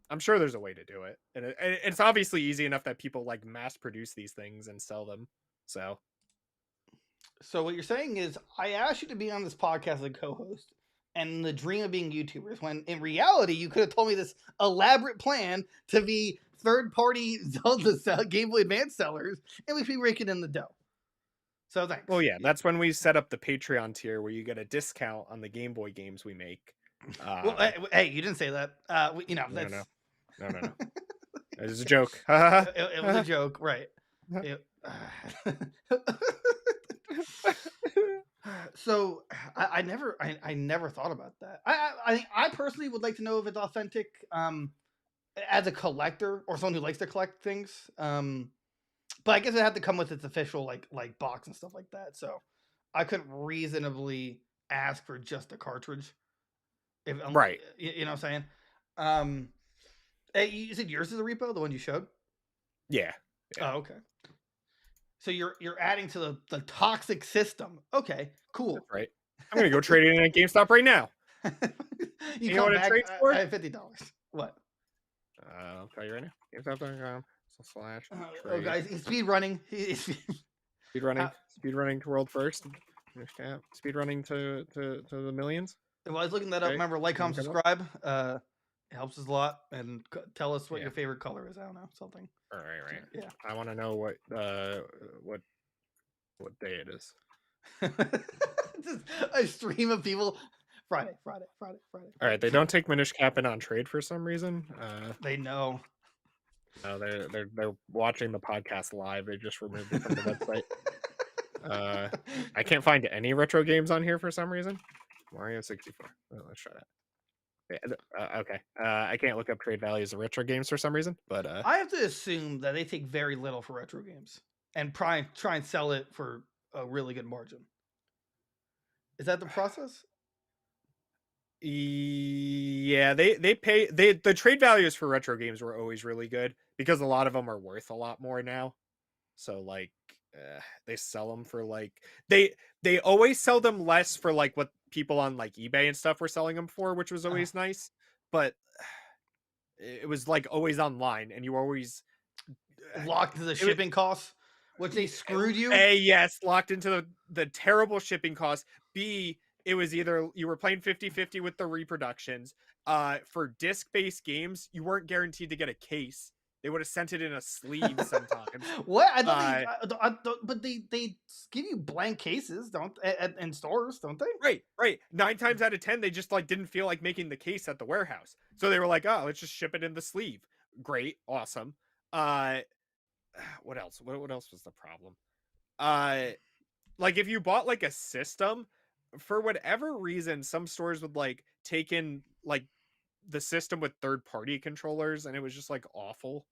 I'm sure there's a way to do it, and it's obviously easy enough that people like mass produce these things and sell them. So what you're saying is, I asked you to be on this podcast as a co-host, and the dream of being YouTubers, when in reality you could have told me this elaborate plan to be third-party Zelda Game Boy Advance sellers, and we'd be raking in the dough. So thanks. Well, yeah, that's when we set up the Patreon tier where you get a discount on the Game Boy games we make. Well, hey, you didn't say that. You know, that's no. It was a joke. it was a joke, right? So I never thought about that. I personally would like to know if it's authentic as a collector or someone who likes to collect things. But I guess it had to come with its official like box and stuff like that. So I couldn't reasonably ask for just a cartridge. Right. You know what I'm saying? Hey, you said yours is a repo, the one you showed? Yeah. Oh, okay. So you're adding to the toxic system. Okay, cool. That's right. I'm gonna go trade it in at GameStop right now. you know what to trade for? I have $50. What? I'll tell you right now. GameStop.com/. Oh, guys, he's speed running. Speed running to world first. Speed running to the millions. Well, I was looking that up. Remember, like, comment, subscribe. It helps us a lot. And tell us what your favorite color is. I don't know, something. All right. Yeah. I want to know what day it is. Just a stream of people. Friday. All right, they don't take Minish Cap in on trade for some reason. They know. No, they're watching the podcast live. They just removed it from the website. I can't find any retro games on here for some reason. Mario 64. Oh, let's try that. Okay. I can't look up trade values of retro games for some reason, but I have to assume that they take very little for retro games and try and sell it for a really good margin. Is that the process? yeah, they pay the trade values for retro games were always really good because a lot of them are worth a lot more now. So like they sell them for like they always sell them less for like what people on like eBay and stuff were selling them for, which was always nice. But it was like always online, and you were always locked to the shipping costs, which they screwed you. A, yes, locked into the terrible shipping costs. B, it was either you were playing 50-50 with the reproductions. For disc-based games, you weren't guaranteed to get a case. They would have sent it in a sleeve sometimes. What? I thought but they give you blank cases, don't in stores, don't they? Right. 9 times out of 10, they just like didn't feel like making the case at the warehouse, so they were like, "Oh, let's just ship it in the sleeve." Great, awesome. What else? What else was the problem? Like if you bought like a system, for whatever reason, some stores would like take in like the system with third-party controllers, and it was just like awful.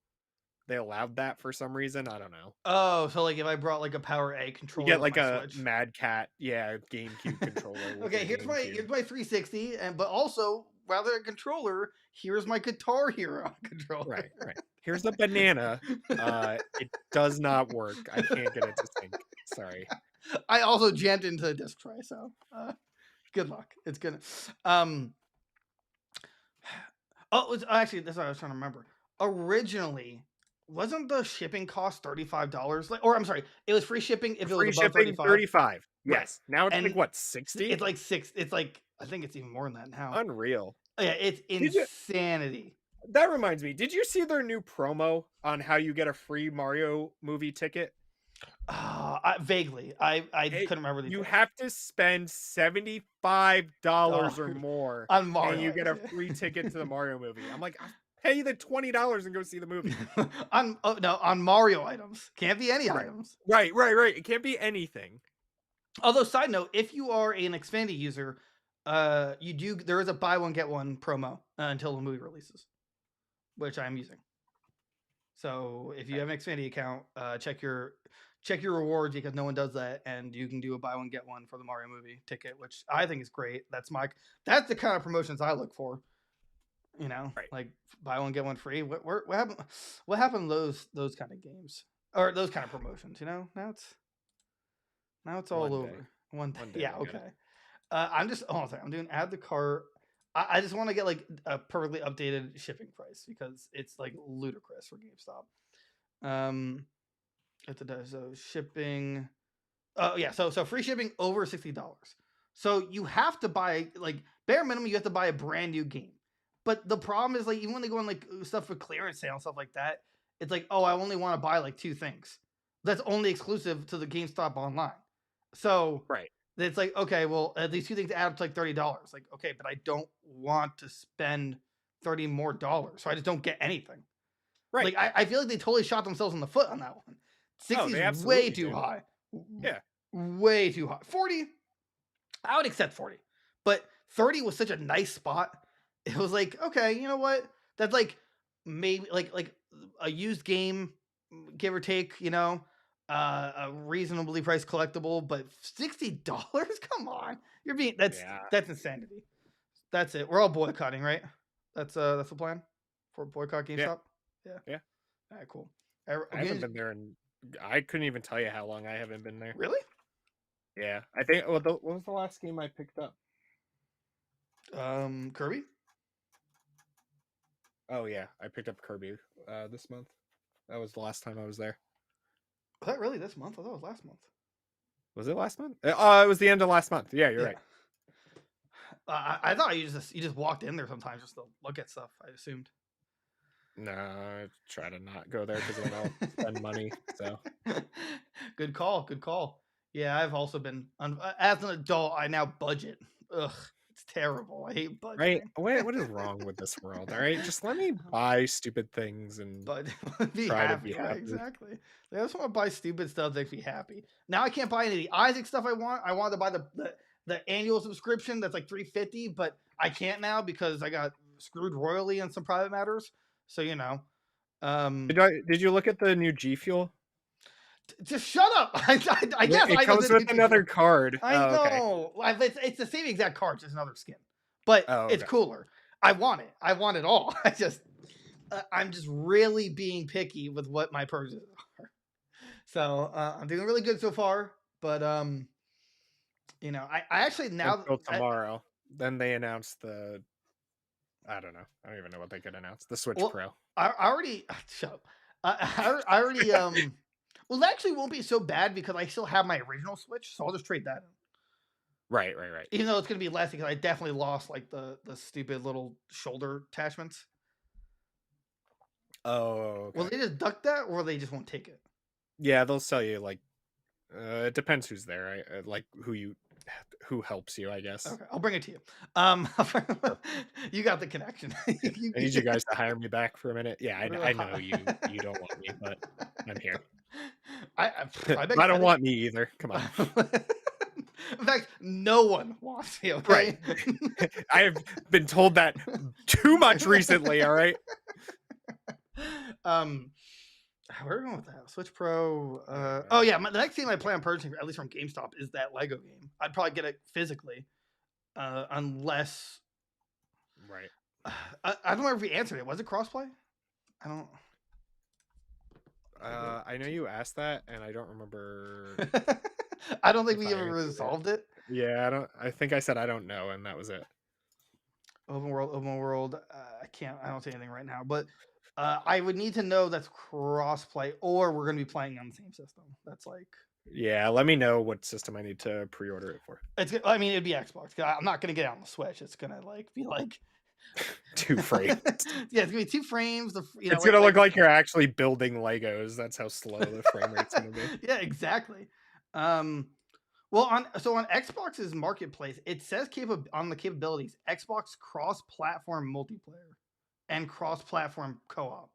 They allowed that for some reason. I don't know. Oh, so like if I brought like a Power A controller, you get like a Switch. Mad Cat, GameCube controller. Okay, here's my 360, and but also rather than a controller, here's my Guitar Hero controller. Right. Here's the banana. It does not work. I can't get it to sync. Sorry. I also jammed into a disc tray, so good luck. It's gonna. Actually, that's what I was trying to remember. Originally, wasn't the shipping cost $35? Like, or I'm sorry, it was free shipping if it was above 35. 35. Yes. Right. Now it's like what, 60? It's like 6. It's like I think it's even more than that now. Unreal. Yeah, it's insanity. That reminds me. Did you see their new promo on how you get a free Mario movie ticket? Vaguely. I couldn't remember. You have to spend $75 or more on Mario, and you get a free ticket to the Mario movie. I'm like, I'll pay the $20 and go see the movie. on Mario items. Can't be any items. Right. It can't be anything. Although, side note, if you are an Xfinity user, there is a buy one get one promo until the movie releases, which I'm using. So if you have an Xfinity account, check your rewards because no one does that, and you can do a buy one get one for the Mario movie ticket, which I think is great. That's the kind of promotions I look for. You know, like buy one get one free. What happened? What happened to those kind of games or those kind of promotions? You know, now it's all over. One day. Yeah. Okay. I'm doing add the cart. I just want to get like a perfectly updated shipping price because it's like ludicrous for GameStop. So shipping. So free shipping over $60. So you have to buy like bare minimum. You have to buy a brand new game. But the problem is like even when they go on like stuff for clearance sale and stuff like that, it's like, oh, I only want to buy like 2 things. That's only exclusive to the GameStop online. So it's like, okay, well, these 2 things add up to like $30. Like, okay, but I don't want to spend $30 more, so I just don't get anything. Right. Like I feel like they totally shot themselves in the foot on that one. 60 is way too high. Yeah. Way too high. 40, I would accept 40. But 30 was such a nice spot. It was like, okay, you know what? That's like maybe like a used game, give or take, you know, a reasonably priced collectible, but $60? Come on. That's insanity. That's it. We're all boycotting, right? That's the plan for boycott GameStop? Yeah. All right, cool. I haven't been there I couldn't even tell you how long I haven't been there. Really? Yeah. I think what was the last game I picked up? Kirby? Oh yeah, I picked up Kirby this month. That was the last time I was there. Was that really this month? I thought it was last month. Was it last month? It was the end of last month. Yeah, you're right. I thought you just walked in there sometimes just to look at stuff. I assumed. No, I try to not go there because then I'll spend money. So, good call. Yeah, I've also been as an adult. I now budget. Ugh, it's terrible. I hate budgeting. Right? What is wrong with this world? All right, just let me buy stupid things and try to be happy. Right, exactly. I just want to buy stupid stuff that makes me happy. Now I can't buy any of the Isaac stuff I want. I wanted to buy the annual subscription that's like $350, but I can't now because I got screwed royally on some private matters. So Did you look at the new G Fuel? Just shut up. I guess it comes with another card. I know. Okay. It's the same exact card, just another skin, but it's cooler. I want it. I want it all. I'm just really being picky with what my purchases are. So I'm doing really good so far, but I actually now until tomorrow. Then they announced the. I don't know. I don't even know what they could announce. The Switch Pro. I already shut up. I already Well, that actually won't be so bad because I still have my original Switch, so I'll just trade that in. Right. Even though it's going to be less because I definitely lost like the stupid little shoulder attachments. Oh. Okay. Will they just duck that, or they just won't take it? Yeah, they'll sell you like. It depends who's there. Like who helps you, I guess. Okay, I'll bring it to you. You got the connection. I need you guys to hire me back for a minute. Yeah, I know you don't want me, but I'm here. I don't want me either. Come on. In fact, no one wants me. Okay? Right. I have been told that too much recently. All right. Where are we going with that? Switch Pro. Oh yeah, the next game I plan on purchasing, at least from GameStop, is that Lego game. I'd probably get it physically, unless. Right. I don't remember if we answered it. Was it crossplay? I don't. I know you asked that, and I don't remember. I don't think we ever resolved it. Yeah, I think I said I don't know, and that was it. Open world. I don't say anything right now, but I would need to know that's crossplay, or we're going to be playing on the same system. That's like. Yeah, let me know what system I need to pre-order it for. I mean, it'd be Xbox. I'm not going to get it on the Switch. It's going to be like 2 frames. Yeah, it's going to be 2 frames. It's going to look like you're actually building Legos. That's how slow the frame rate's going to be. Yeah, exactly. Well, on Xbox's marketplace, it says on the capabilities, Xbox cross-platform multiplayer and cross-platform co-op.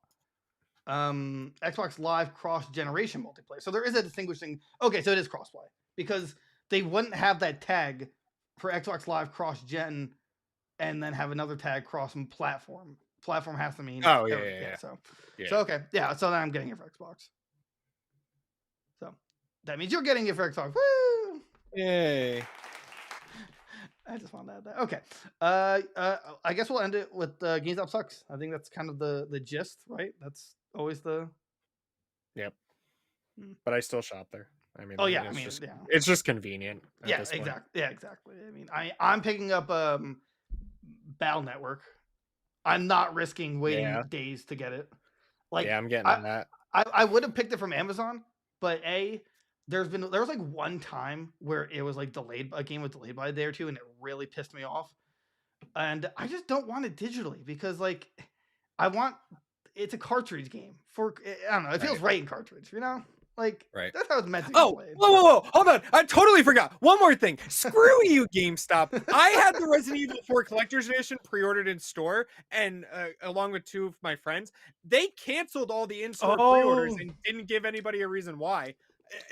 Xbox Live cross-generation multiplayer. So there is a distinguishing. Okay, so it is crossplay because they wouldn't have that tag for Xbox Live cross-gen and then have another tag cross-platform. Platform has to mean. Oh yeah. So okay, yeah. So then I'm getting it for Xbox. So that means you're getting it for Xbox. Woo! Yay! I just wanted to add that. Okay. I guess we'll end it with GameStop sucks. I think that's kind of the gist, right? That's always the. Yep. But I still shop there. I mean. Oh yeah. It's just convenient. Yeah. Exactly. Yeah. Exactly. I mean, I'm picking up Battle Network. I'm not risking waiting days to get it. Like. Yeah, I'm getting that. I would have picked it from Amazon, but there was like one time where it was like delayed. A game was delayed by a day or two, and it really pissed me off. And I just don't want it digitally because like it's a cartridge game I don't know. It feels right in cartridge, like that's how it's meant to be played. Whoa! Hold on, I totally forgot. One more thing. Screw you, GameStop. I had the Resident Evil 4 Collector's Edition pre-ordered in store, and along with 2 of my friends, they canceled all the in-store pre-orders and didn't give anybody a reason why.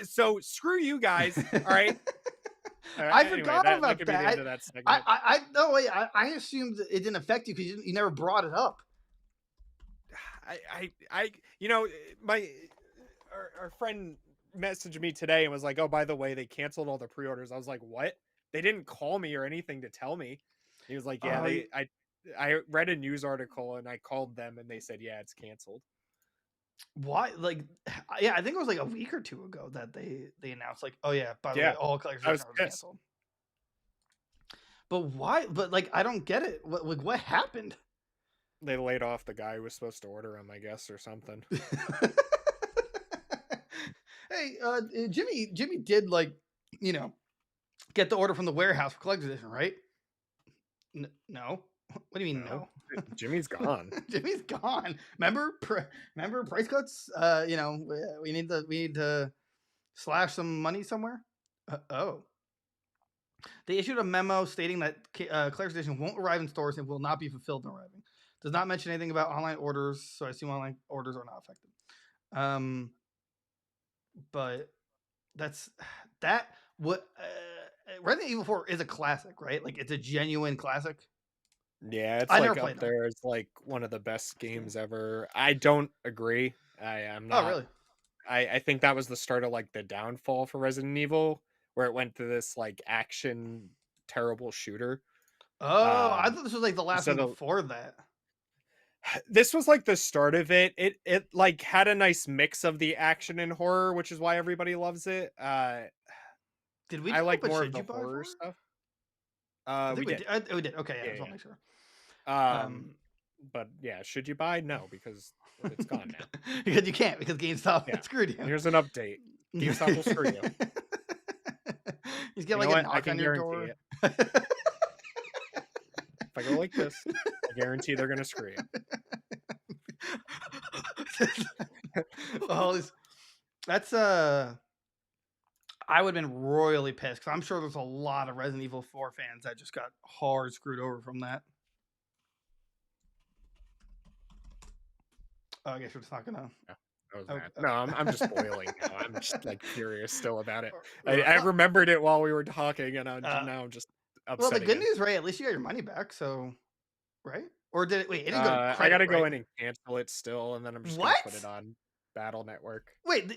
So screw you guys. All right. I forgot about that. I assumed it didn't affect you because you never brought it up. Our friend messaged me today and was like, "Oh, by the way, they canceled all the pre-orders." I was like, "What? They didn't call me or anything to tell me." He was like, "Yeah, I read a news article and I called them and they said, yeah, it's canceled." Why? Like, yeah, I think it was like a week or 2 ago that they announced like, oh yeah, by the way, all collectors are canceled. But why? But like, I don't get it. What happened? They laid off the guy who was supposed to order them, I guess, or something. Hey, Jimmy did get the order from the warehouse for collector's edition, right? No. What do you mean no? Jimmy's gone. Jimmy's gone. Remember price cuts? We need to slash some money somewhere. They issued a memo stating that collector's edition won't arrive in stores and will not be fulfilled in arriving. Does not mention anything about online orders, so I assume online orders are not affected. But that's that. What Resident Evil 4 is a classic, right? Like it's a genuine classic. Yeah, it's I never like up played them. there as like one of the best games ever. I don't agree. I am Oh, not. really? I think that was the start of like the downfall for Resident Evil, where it went to this like action terrible shooter. Oh, I thought this was like the last one instead of before that. this was like the start of it. It like had a nice mix of the action and horror, which is why everybody loves it. Did we? I like But more should of the you buy horror for? stuff. I think We did. we did. Okay, yeah, I Yeah, just want yeah. to make sure. But yeah, should you buy? No, because it's gone now. Because you can't, because GameStop screwed you. Here's an update. GameStop will screw you. He's got like a knock on your door. If I go like this, I guarantee they're gonna screw you. Well, that's I would have been royally pissed because I'm sure there's a lot of Resident Evil 4 fans that just got hard screwed over from that. Oh, I guess we're just not gonna. No, I'm just boiling now. I'm just like furious still about it. I remembered it while we were talking, and now I'm just upset. Well, the good news, Ray, at least you got your money back. So, right? Or did it? Wait, it didn't go to credit, I gotta right? go in and cancel it still, and then I'm just gonna put it on Battle Network. Wait, they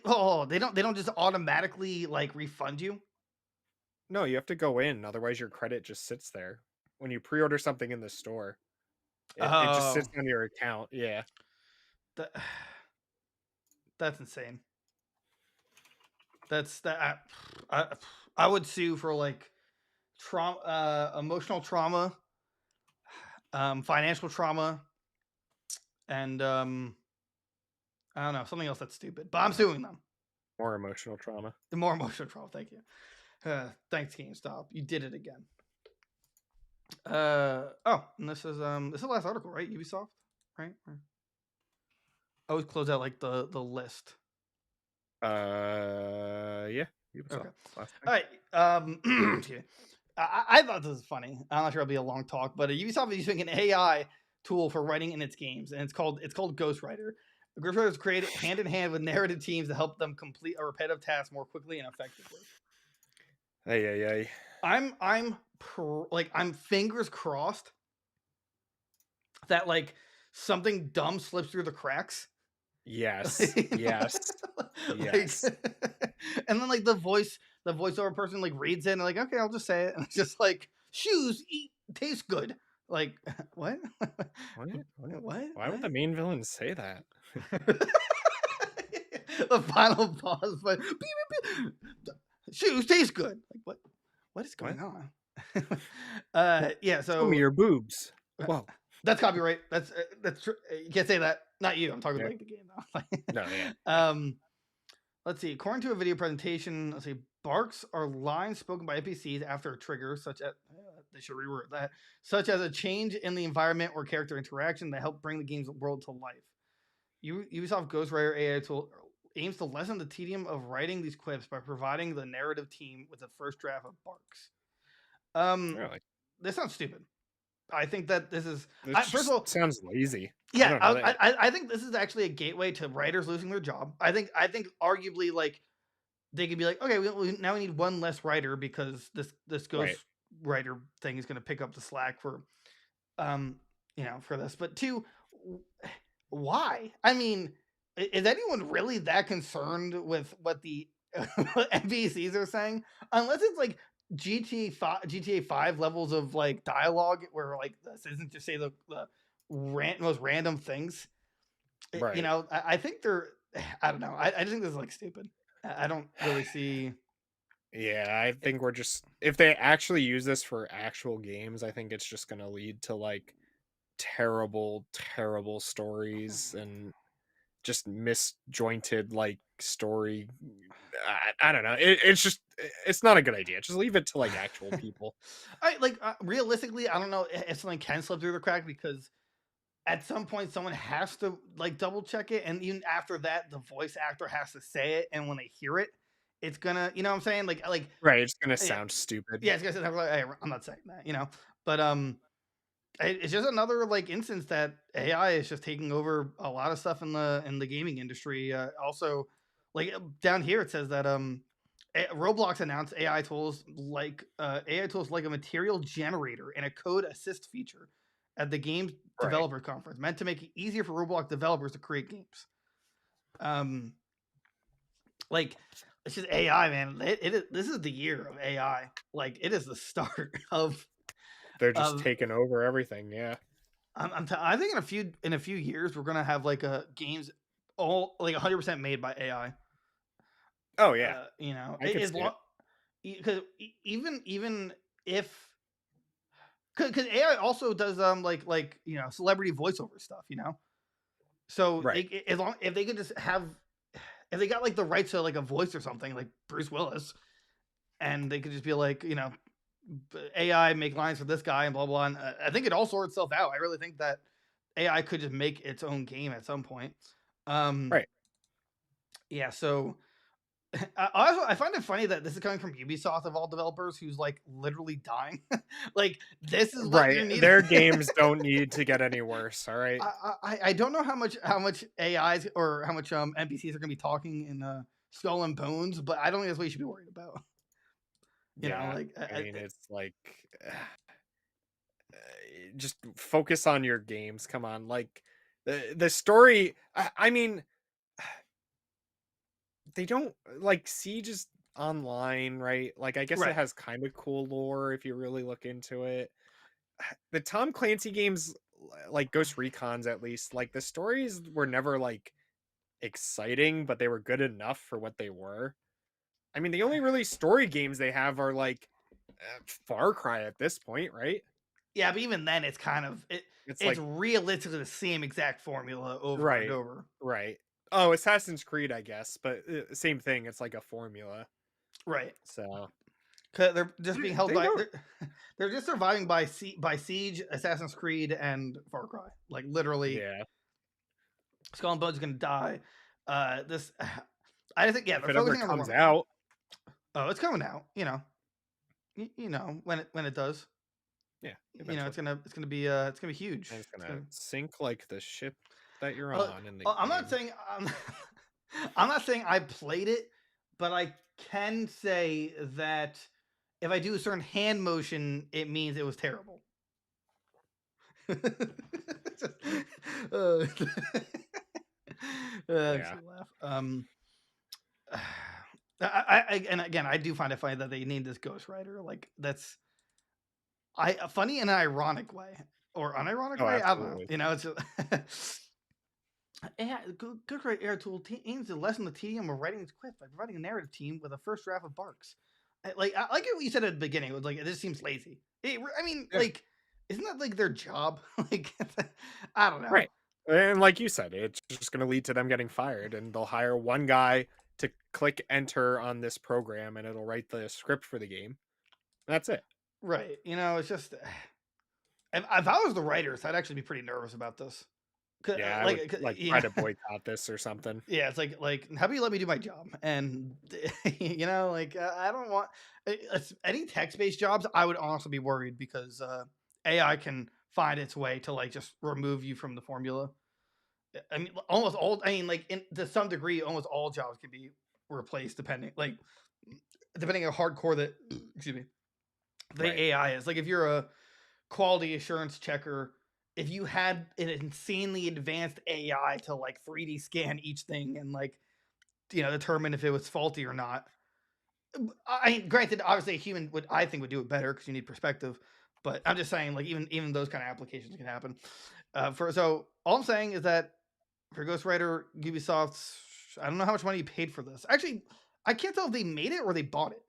don't just automatically like refund you? No, you have to go in, otherwise your credit just sits there. When you pre-order something in the store, it just sits on your account. Yeah. That's insane. That's that. I would sue for like trauma, emotional trauma, financial trauma, and I don't know, something else that's stupid. But I'm suing them. More emotional trauma. More emotional trauma. Thank you. Thanks, GameStop. You did it again. Oh, and this is the last article, right? Ubisoft, right? I always close out like the list. Yeah. Ubisoft. Okay. All right. Excuse me. I thought this was funny. I'm not sure it'll be a long talk, but Ubisoft is using an AI tool for writing in its games, and it's called Ghostwriter. Ghostwriter is created hand in hand with narrative teams to help them complete a repetitive task more quickly and effectively. Hey. I'm fingers crossed that like something dumb slips through the cracks. Yes. Yes. Yes. And then like the voiceover person like reads it and like, okay, I'll just say it. And it's just like, shoes taste good. Like, what? What? Why would the main villain say that? The final boss, but shoes taste good. Like, what is going on? Yeah. So show me your boobs. Whoa. That's copyright. That's true. You can't say that. Not you. I'm talking about the game though. No, yeah. Let's see. According to a video presentation, let's see. Barks are lines spoken by NPCs after a trigger, such as they should reword that, such as a change in the environment or character interaction that help bring the game's world to life. Ubisoft Ghostwriter AI tool aims to lessen the tedium of writing these quips by providing the narrative team with the first draft of Barks. Really? This sounds stupid. I think that this is first of all, sounds lazy. Yeah, I think this is actually a gateway to writers losing their job. I think arguably like they could be like, okay, now we need one less writer because this ghost writer thing is going to pick up the slack for, for this. But two, why? I mean, is anyone really that concerned with what the NPCs are saying? Unless it's like GTA 5 levels of like dialogue where like the citizens just say the most random things. Right. You know, I think they're, I don't know. I just think this is like stupid. I don't really see. Yeah, I think we're just, if they actually use this for actual games, I think it's just going to lead to like terrible stories and just misjointed like story. I don't know. It's not a good idea. Just leave it to like actual people. Realistically, I don't know if something can slip through the crack because at some point someone has to like double check it, and even after that, the voice actor has to say it, and when they hear it, it's gonna, you know what I'm saying? Like right, it's gonna sound stupid. Yeah, it's gonna sound like, hey, I'm not saying that, you know. But it's just another like instance that AI is just taking over a lot of stuff in the gaming industry. Also, like down here it says that Roblox announced AI tools like a material generator and a code assist feature at the games developer conference, meant to make it easier for Roblox developers to create games. Like, it's just AI, man. This is the year of AI. Like, it is the start of. They're just taking over everything. Yeah. I think in a few years we're gonna have like games all like 100% made by AI. Oh yeah. You know, as long because even if because AI also does like you know, celebrity voiceover stuff, you know. So as long if they could just have, if they got like the rights to like a voice or something like Bruce Willis, and they could just be like, you know, AI make lines for this guy and blah blah. And I think it all sorts itself out. I really think that AI could just make its own game at some point. Right. Yeah. So I find it funny that this is coming from Ubisoft of all developers, who's like literally dying. Like, this is what you're needing. Their games don't need to get any worse. All right. I don't know how much AIs or how much NPCs are gonna be talking in Skull and Bones, but I don't think that's what you should be worried about. You know, like I mean, it's like just focus on your games. Come on, like the story. I mean, they don't like Siege is online, right? Like, I guess it has kind of cool lore if you really look into it. The Tom Clancy games, like Ghost Recon's at least, like the stories were never like exciting, but they were good enough for what they were. I mean, the only really story games they have are like Far Cry at this point, right? Yeah, but even then, it's kind of it's like realistically the same exact formula over and over. Right. Oh, Assassin's Creed, I guess, but same thing. It's like a formula. Right. So they're just being held by they're just surviving by Siege, Assassin's Creed, and Far Cry. Like, literally. Yeah. Skull and Bones is gonna die. This I think if it ever comes out. Oh, it's coming out. You know. You know when it does. Yeah. Eventually. You know, it's gonna be huge. And it's gonna sink like the ship that you're on in the I'm not saying I'm not saying I played it, but I can say that if I do a certain hand motion, it means it was terrible. Laugh. And again, I do find it funny that they named this Ghost Rider. Like, that's funny in an ironic way or unironic way. Absolutely. I don't know. You know, it's just Ghost Rider Air Tool aims to lessen the tedium of writing its quest by providing a narrative team with a first draft of barks. I like what you said at the beginning. It was like, it just seems lazy. I mean, like, isn't that like their job? Like, I don't know. Right. And like you said, it's just going to lead to them getting fired, and they'll hire one guy to click enter on this program, and it'll write the script for the game. That's it. Right. You know, it's just, if I was the writers, I'd actually be pretty nervous about this. Yeah, try to boycott this or something. Yeah, it's like how about you let me do my job? And you know, like, I don't want any text-based jobs. I would honestly be worried because AI can find its way to like just remove you from the formula. I mean, almost all. I mean, like, to some degree, almost all jobs can be replaced depending on how hardcore that excuse me, the AI is. Like, if you're a quality assurance checker, if you had an insanely advanced AI to like 3D scan each thing and like, you know, determine if it was faulty or not. I mean, granted, obviously a human would do it better because you need perspective. But I'm just saying, like, even those kind of applications can happen. So all I'm saying is that for Ghost Rider, Ubisoft, I don't know how much money you paid for this. Actually, I can't tell if they made it or they bought it.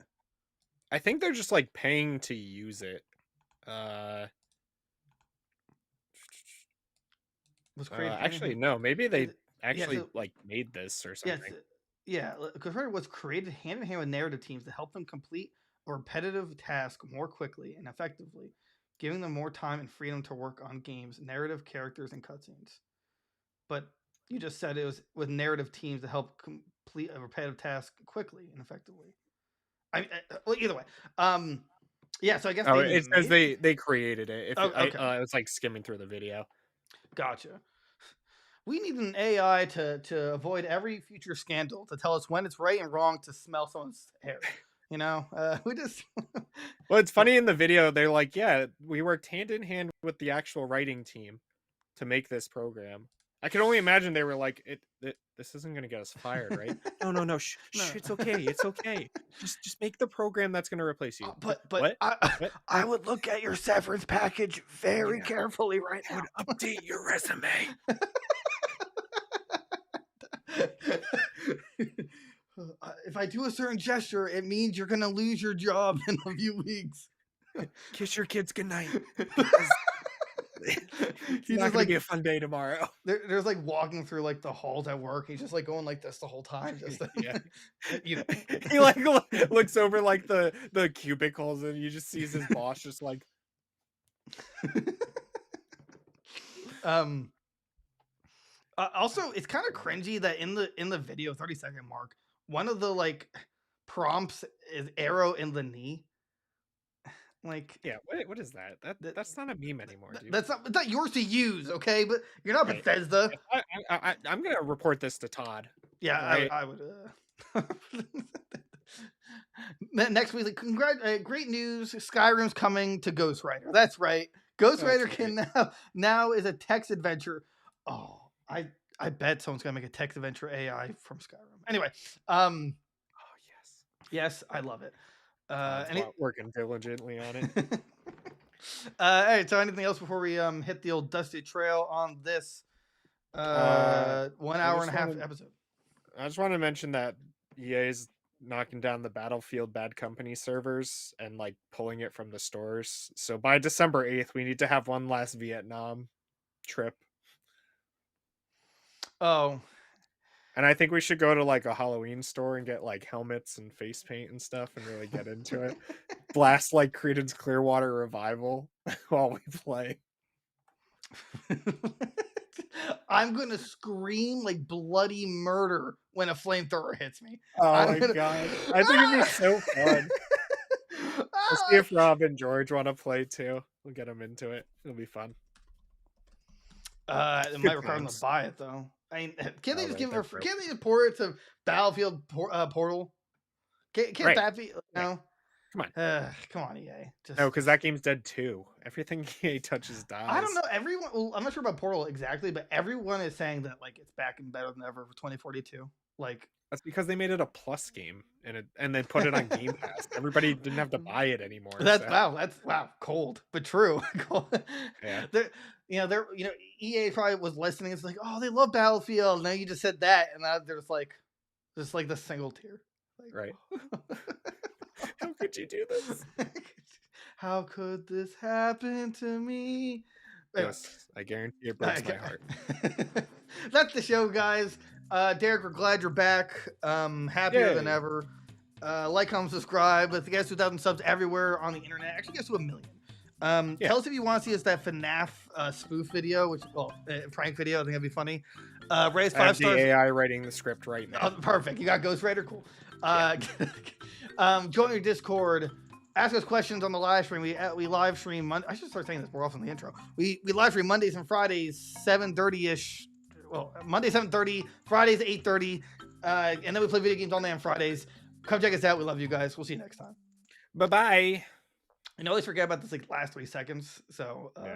I think they're just like paying to use it. Was created actually no, maybe they like made this or something. Yeah, Ghost Rider was created hand in hand with narrative teams to help them complete a repetitive task more quickly and effectively, giving them more time and freedom to work on games, narrative, characters, and cutscenes. But you just said it was with narrative teams to help complete a repetitive task quickly and effectively. Well, either way. Yeah, so I guess it says they created it. I was like skimming through the video. Gotcha. We need an AI to avoid every future scandal, to tell us when it's right and wrong to smell someone's hair. You know, we just. Well, it's funny in the video. They're like, yeah, we worked hand in hand with the actual writing team to make this program. I can only imagine they were like, this isn't going to get us fired, right? No. Shh, it's okay. It's okay. Just make the program that's going to replace you. But what? I would look at your severance package very carefully right now. I would update your resume. If I do a certain gesture, it means you're gonna lose your job in a few weeks. Kiss your kids goodnight. It's He's not just gonna like be a fun day tomorrow. There's like walking through like the halls at work. He's just like going like this the whole time. Just Yeah. you know. He like looks over like the cubicles and you just sees his boss just like. Also, it's kind of cringy that in the video 30-second mark, one of the like prompts is arrow in the knee. Like, yeah, what is that? That's not a meme anymore, dude. It's not yours to use, okay? But you're not right. Bethesda. I'm gonna report this to Todd. Yeah, right? I would. Next week, great news! Skyrim's coming to Ghost Rider. That's right. Ghost Rider can now is a text adventure. Oh, I bet someone's gonna make a text adventure AI from Skyrim. Anyway, oh yes, I love it. Working diligently on it. All right. So, anything else before we hit the old dusty trail on this 1 hour and a half episode? I just want to mention that EA's knocking down the Battlefield Bad Company servers and like pulling it from the stores. So by December 8th, we need to have one last Vietnam trip. Oh. And I think we should go to like a Halloween store and get like helmets and face paint and stuff and really get into it. Blast like Creedence Clearwater Revival while we play. I'm going to scream like bloody murder when a flamethrower hits me. Oh my God. I think it'd be so fun. Let's see if Rob and George want to play too. We'll get them into it. It'll be fun. It might require them to buy it though. I mean, can't they just give it? Can't they just port it to Battlefield Portal? Can't that be? No, come on, EA. No, because that game's dead too. Everything EA touches dies. I don't know. Everyone. Well, I'm not sure about Portal exactly, but everyone is saying that like it's back and better than ever for 2042. Like that's because they made it a plus game and then put it on Game Pass. Everybody didn't have to buy it anymore. That's cold but true. Cold. Yeah. EA probably was listening. It's like, oh, they love Battlefield. Now you just said that, and now there's like the single tier. Like, right. How could you do this? How could this happen to me? Yes, I guarantee it breaks my heart. That's the show, guys. Derek, we're glad you're back. Happier than ever. Like, comment, subscribe. Let's get 2,000 subs everywhere on the internet. Actually, get to 1 million. Tell us if you want to see us that FNAF spoof video, prank video. I think that'd be funny. Raise 5 stars. The AI writing the script right now. Oh, perfect. You got Ghost Rider. Cool. Join your Discord. Ask us questions on the live stream. We live stream. I should start saying this more often in the intro. We live stream Mondays and Fridays 7:30ish. Well, Monday 7:30, Fridays 8:30, and then we play video games all day on Fridays. Come check us out. We love you guys. We'll see you next time. Bye-bye. And always forget about this like last 3 seconds. So